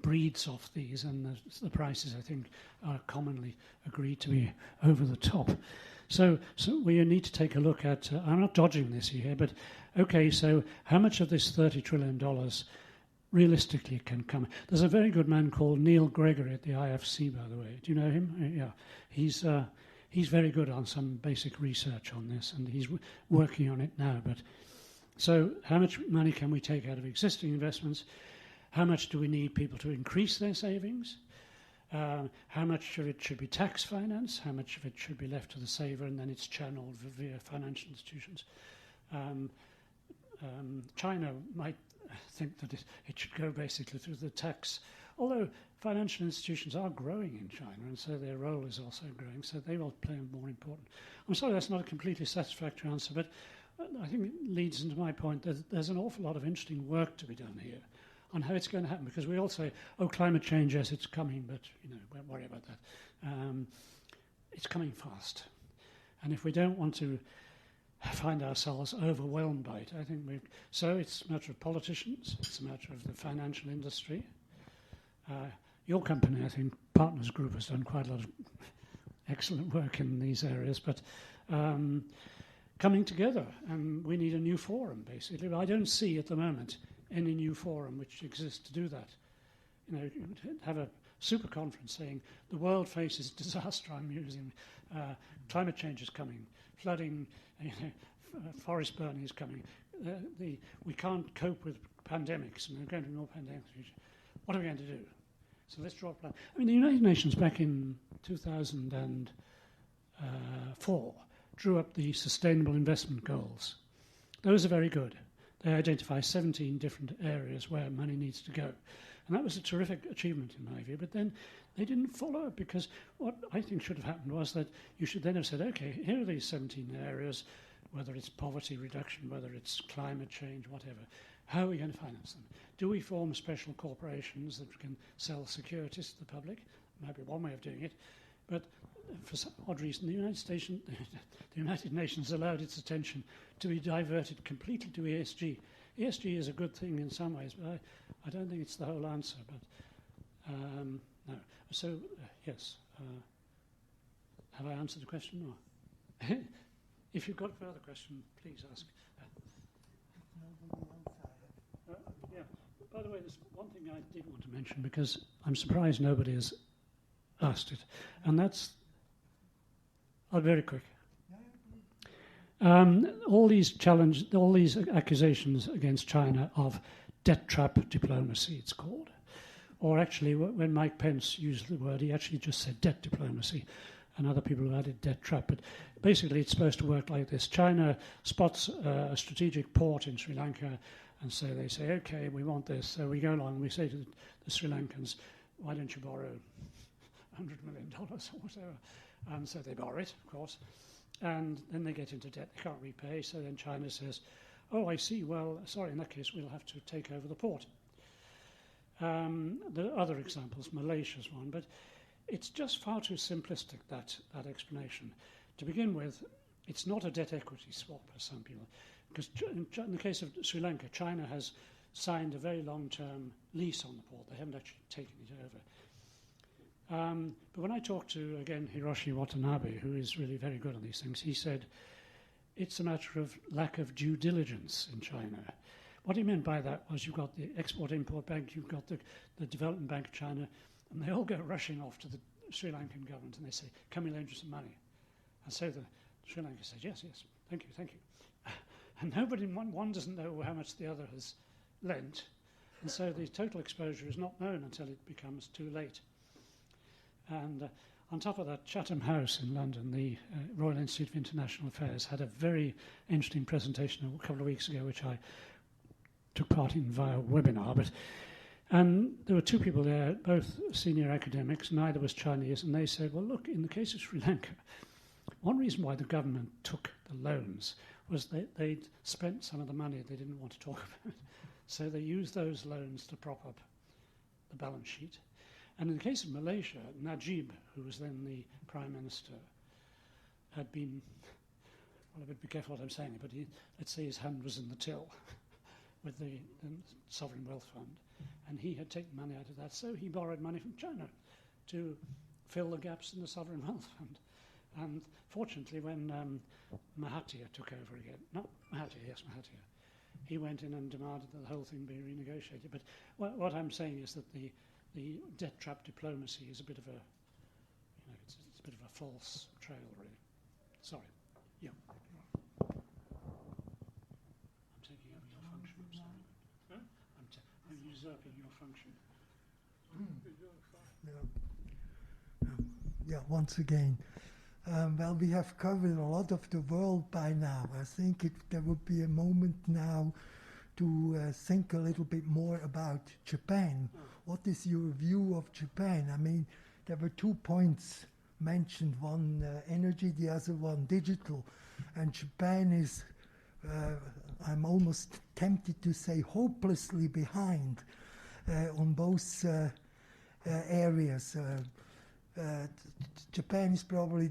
breeds off these, and the prices, I think, are commonly agreed to be over the top. So we need to take a look at, I'm not dodging this here, but okay, so how much of this $30 trillion realistically can come? There's a very good man called Neil Gregory at the IFC, by the way. Do you know him? Yeah. He's very good on some basic research on this, and he's working on it now. But so how much money can we take out of existing investments? How much do we need people to increase their savings? How much of it should be tax finance? How much of it should be left to the saver and then it's channeled via financial institutions? China might think that it should go basically through the tax, although financial institutions are growing in China, and so their role is also growing, so they will play a more important. I'm sorry that's not a completely satisfactory answer, but I think it leads into my point that there's an awful lot of interesting work to be done here on how it's going to happen, because we all say, oh, climate change, yes, it's coming, but don't worry about that. It's coming fast. And if we don't want to find ourselves overwhelmed by it, I think so it's a matter of politicians, it's a matter of the financial industry. Your company, I think, Partners Group, has done quite a lot of excellent work in these areas, but coming together, and we need a new forum, basically. But I don't see at the moment any new forum which exists to do that. Have a super conference saying the world faces disaster, I'm using, climate change is coming, flooding, forest burning is coming. We can't cope with pandemics, and there are going to be more pandemics. What are we going to do? So let's draw a plan. I mean, the United Nations back in 2004 drew up the Sustainable Investment Goals. Those are very good. They identify 17 different areas where money needs to go. And that was a terrific achievement in my view, but then they didn't follow it, because what I think should have happened was that you should then have said, okay, here are these 17 areas, whether it's poverty reduction, whether it's climate change, whatever. How are we going to finance them? Do we form special corporations that can sell securities to the public? Might be one way of doing it. But for some odd reason, the United Nations allowed its attention to be diverted completely to ESG. ESG is a good thing in some ways, but I don't think it's the whole answer. But no. So, yes. Have I answered the question? Or if you've got a further question, please ask. Yeah. By the way, there's one thing I did want to mention, because I'm surprised nobody has asked it, and that's very quick. All these accusations against China of debt trap diplomacy, it's called. Or actually, when Mike Pence used the word, he actually just said debt diplomacy, and other people have added debt trap. But basically, it's supposed to work like this. China spots a strategic port in Sri Lanka, and so they say, okay, we want this. So we go along and we say to the Sri Lankans, why don't you borrow $100 million or whatever? And so they borrow it, of course. And then they get into debt. They can't repay. So then China says, oh, I see. Well, sorry, in that case, we'll have to take over the port. There are other examples. Malaysia's one. But it's just far too simplistic, that explanation. To begin with, it's not a debt equity swap, as some people. Because in the case of Sri Lanka, China has signed a very long-term lease on the port. They haven't actually taken it over. But when I talked to, again, Hiroshi Watanabe, who is really very good on these things, he said it's a matter of lack of due diligence in China. What he meant by that was you've got the Export-Import Bank, you've got the Development Bank of China, and they all go rushing off to the Sri Lankan government and they say, can we lend you some money? And so the Sri Lanka says, yes, thank you. And one doesn't know how much the other has lent, and so the total exposure is not known until it becomes too late. And on top of that, Chatham House in London, the Royal Institute of International Affairs, had a very interesting presentation a couple of weeks ago, which I took part in via webinar. And there were two people there, both senior academics, neither was Chinese, and they said, well, look, in the case of Sri Lanka, one reason why the government took the loans was they'd spent some of the money they didn't want to talk about. So they used those loans to prop up the balance sheet. And in the case of Malaysia, Najib, who was then the Prime Minister, had been, well, I better be careful what I'm saying, but let's say his hand was in the till. with the Sovereign Wealth Fund, and he had taken money out of that, so he borrowed money from China to fill the gaps in the Sovereign Wealth Fund. And fortunately, when Mahathir took over again, Mahathir, he went in and demanded that the whole thing be renegotiated. But what I'm saying is that the debt trap diplomacy is a bit of a, it's a bit of a false trail, really. Sorry. Yeah. I'm taking over your function. I'm sorry. Huh? I'm usurping your function. Yeah, once again. Well, we have covered a lot of the world by now. I think there would be a moment now to think a little bit more about Japan. What is your view of Japan? I mean, there were 2 points mentioned, one energy, the other one digital. And Japan is, I'm almost tempted to say, hopelessly behind on both areas. Japan is probably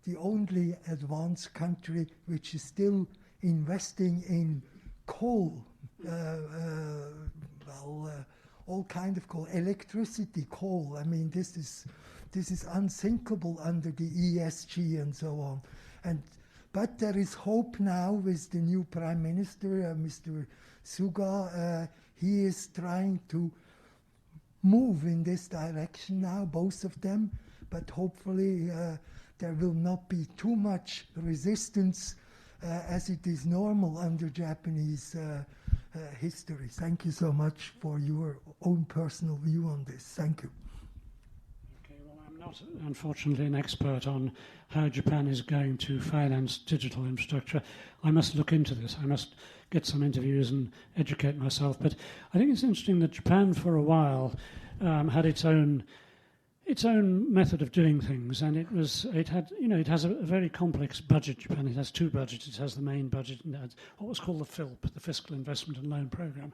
the only advanced country which is still investing in coal, all kind of coal, electricity, coal. I mean, this is unthinkable under the ESG and so on. But there is hope now with the new Prime Minister, Mr. Suga. He is trying to move in this direction now, both of them, but hopefully there will not be too much resistance as it is normal under Japanese history. Thank you so much for your own personal view on this. Thank you. Okay, well, I'm not, unfortunately, an expert on how Japan is going to finance digital infrastructure. I must look into this. I must get some interviews and educate myself. But I think it's interesting that Japan, for a while, had its own method of doing things, and it has a very complex budget. Japan, it has 2 budgets. It has the main budget and it has what was called the FILP, the Fiscal Investment and Loan Program,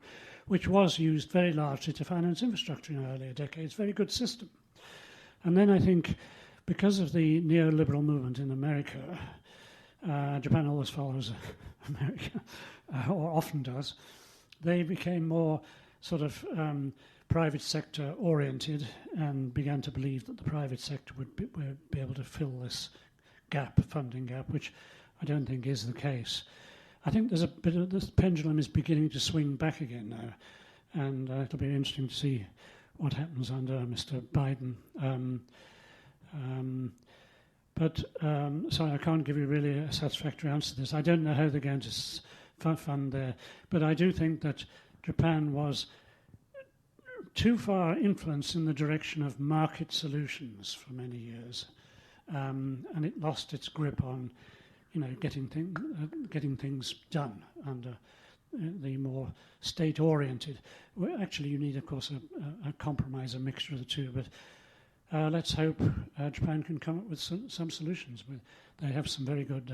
which was used very largely to finance infrastructure in earlier decades. Very good system. And then I think because of the neoliberal movement in America, Japan always follows America, or often does. They became more sort of private sector oriented and began to believe that the private sector would be able to fill this funding gap, which I don't think is the case. I think there's a bit of this pendulum is beginning to swing back again now, and it'll be interesting to see what happens under Mr. Biden. Sorry, I can't give you really a satisfactory answer to this. I don't know how they're going to fund there, but I do think that Japan was too far influenced in the direction of market solutions for many years, and it lost its grip on, getting things done under the more state-oriented. Well, actually, you need, of course, a compromise, a mixture of the two. But let's hope Japan can come up with some solutions. They have some very good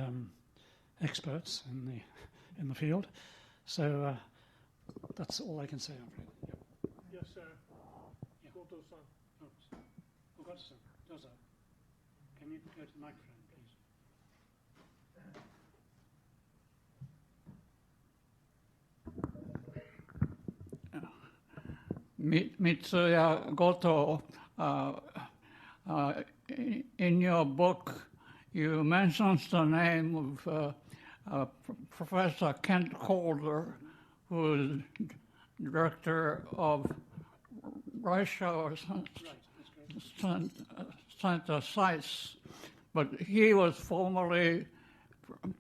experts in the field. So that's all I can say, I'm afraid. Yep. Yes, sir. Yeah. Can you go to the microphone, please? Mitsuya Goto, in your book, you mentioned the name of Professor Kent Calder, who is director of Russia or Center Sites, but he was formerly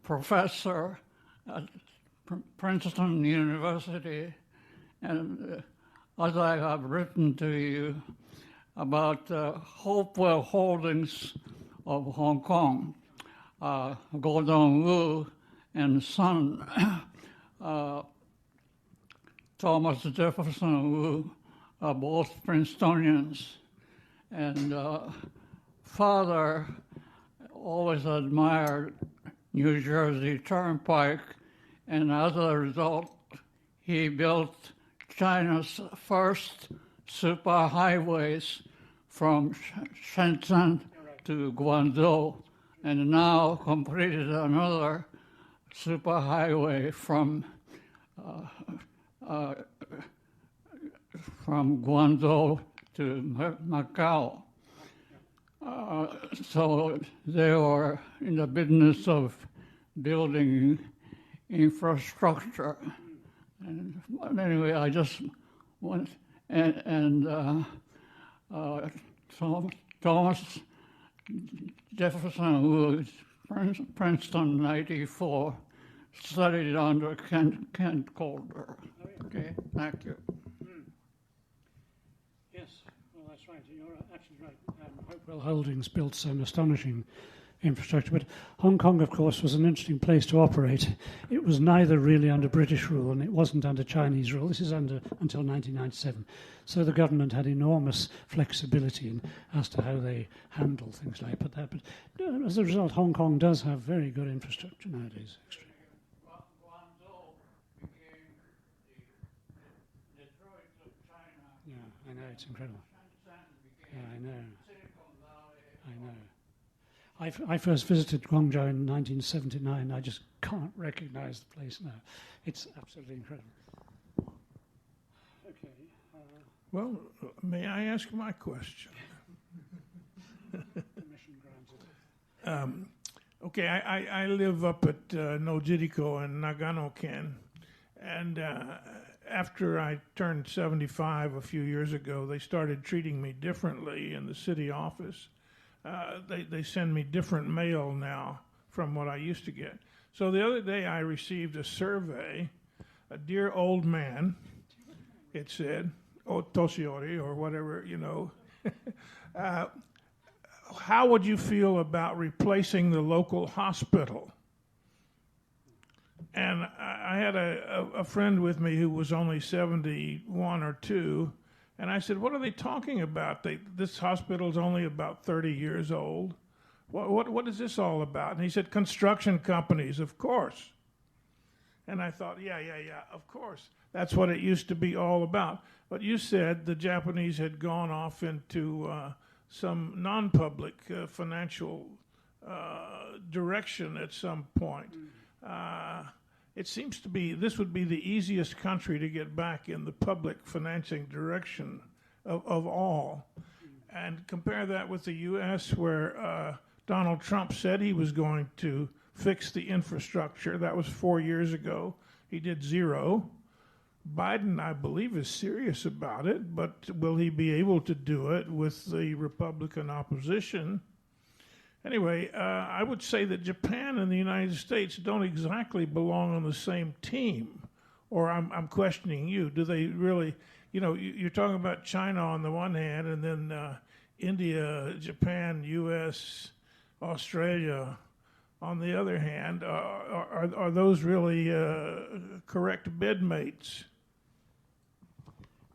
professor at Princeton University, and as I have written to you about Hopewell Holdings of Hong Kong, Gordon Wu and son, Thomas Jefferson Wu, are both Princetonians, and father always admired New Jersey Turnpike, and as a result, he built China's first superhighways from Shenzhen to Guangzhou, and now completed another superhighway from uh, from Guangzhou to Macau. So they were in the business of building infrastructure. And anyway, I just went Thomas Jefferson, who was Princeton 94, studied under Kent Calder. Okay, thank you. Yes, well, that's right. You're actually right. Hopewell Holdings built some astonishing infrastructure, but Hong Kong, of course, was an interesting place to operate. It was neither really under British rule and it wasn't under Chinese rule. This is until 1997. So the government had enormous flexibility as to how they handle things like that. But as a result, Hong Kong does have very good infrastructure nowadays. Guangzhou became the Detroit of China. Yeah, I know, it's incredible. Shenzhen Yeah, became I know. Silicon Valley. I know. I first visited Guangzhou in 1979. I just can't recognize the place now. It's absolutely incredible. Okay. Well, may I ask my question? Permission granted. Okay, I live up at Nojiriko in Nagano-ken, and after I turned 75 a few years ago, they started treating me differently in the city office. They send me different mail now from what I used to get. So the other day I received a survey, a dear old man, it said, Toshiori or whatever, you know. How would you feel about replacing the local hospital? And I had a friend with me who was only 71 or 2, and I said, what are they talking about? This hospital's only about 30 years old. What is this all about? And he said, construction companies, of course. And I thought, yeah, of course. That's what it used to be all about. But you said the Japanese had gone off into some non-public financial direction at some point. It seems to be this would be the easiest country to get back in the public financing direction of all. And compare that with the U.S., where Donald Trump said he was going to fix the infrastructure. That was 4 years ago. He did 0. Biden, I believe, is serious about it, but will he be able to do it with the Republican opposition? Anyway, I would say that Japan and the United States don't exactly belong on the same team, or I'm questioning you. Do they really, you know, you're talking about China on the one hand, and then India, Japan, U.S., Australia on the other hand. Are those really correct bid mates?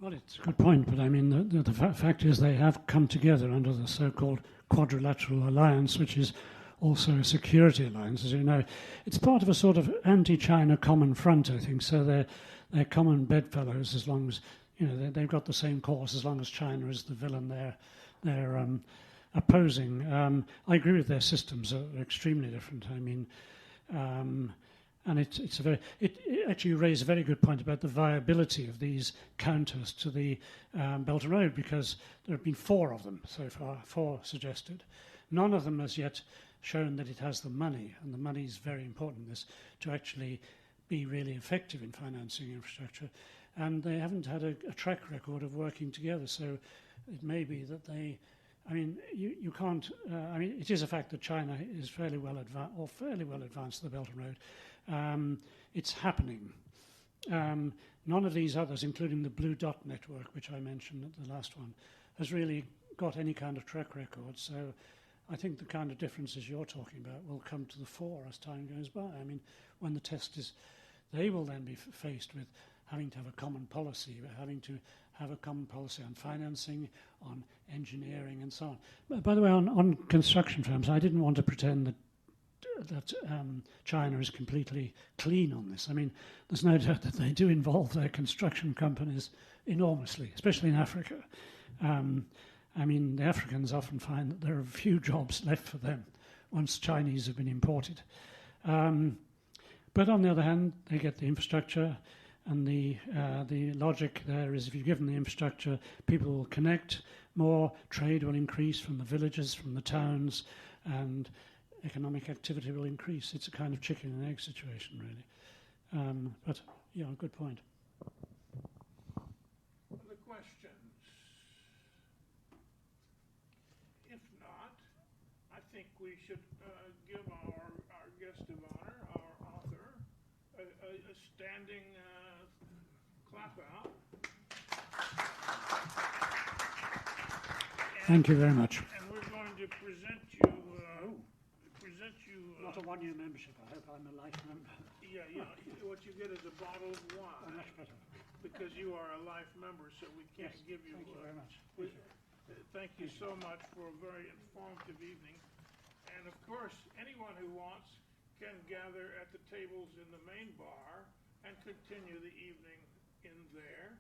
Well, it's a good point, but I mean, the fact is they have come together under the so-called Quadrilateral Alliance, which is also a security alliance, as you know. It's part of a sort of anti-China common front, I think, so they're common bedfellows as long as, you know, they've got the same cause as long as China is the villain they're opposing. I agree with their systems are extremely different. I mean, and it actually raised a very good point about the viability of these counters to the Belt and Road, because there have been 4 of them so far, 4 suggested. None of them has yet shown that it has the money, and the money is very important in this, to actually be really effective in financing infrastructure. And they haven't had a track record of working together, so it may be that they... I mean, you can't... I mean, it is a fact that China is fairly well advanced to the Belt and Road. It's happening. None of these others, including the Blue Dot Network, which I mentioned at the last one, has really got any kind of track record. So I think the kind of differences you're talking about will come to the fore as time goes by. I mean, when the test is... They will then be faced with having to have a common policy, having to have a common policy on financing, on engineering, and so on. By the way, on construction firms, I didn't want to pretend that China is completely clean on this. I mean, there's no doubt that they do involve their construction companies enormously, especially in Africa. I mean, the Africans often find that there are few jobs left for them once Chinese have been imported. But on the other hand, they get the infrastructure. And the logic there is if you give them the infrastructure, people will connect more, trade will increase from the villages, from the towns, and economic activity will increase. It's a kind of chicken and egg situation, really. But, yeah, good point. Other questions? If not, I think we should give our guest of honor, our author, a standing clap out. Thank you very much. And we're going to present you. Not a one-year membership. I hope I'm a life member. Yeah, what you get is a bottle of wine. Much better. Because you are a life member, so we can't give you. Thank you very much. Thank you so much for a very informative evening. And of course, anyone who wants can gather at the tables in the main bar and continue the evening in there.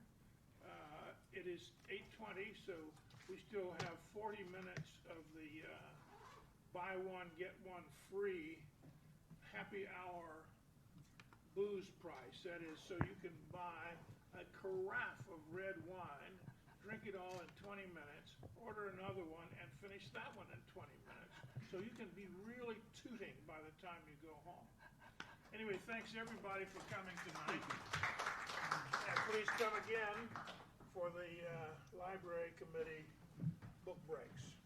It is 8:20, so we still have 40 minutes of the buy one, get one free happy hour booze price. That is, so you can buy a carafe of red wine, drink it all in 20 minutes, order another one, and finish that one in 20 minutes. So you can be really tooting by the time you go home. Anyway, thanks everybody for coming tonight. And please come again for the library committee book breaks.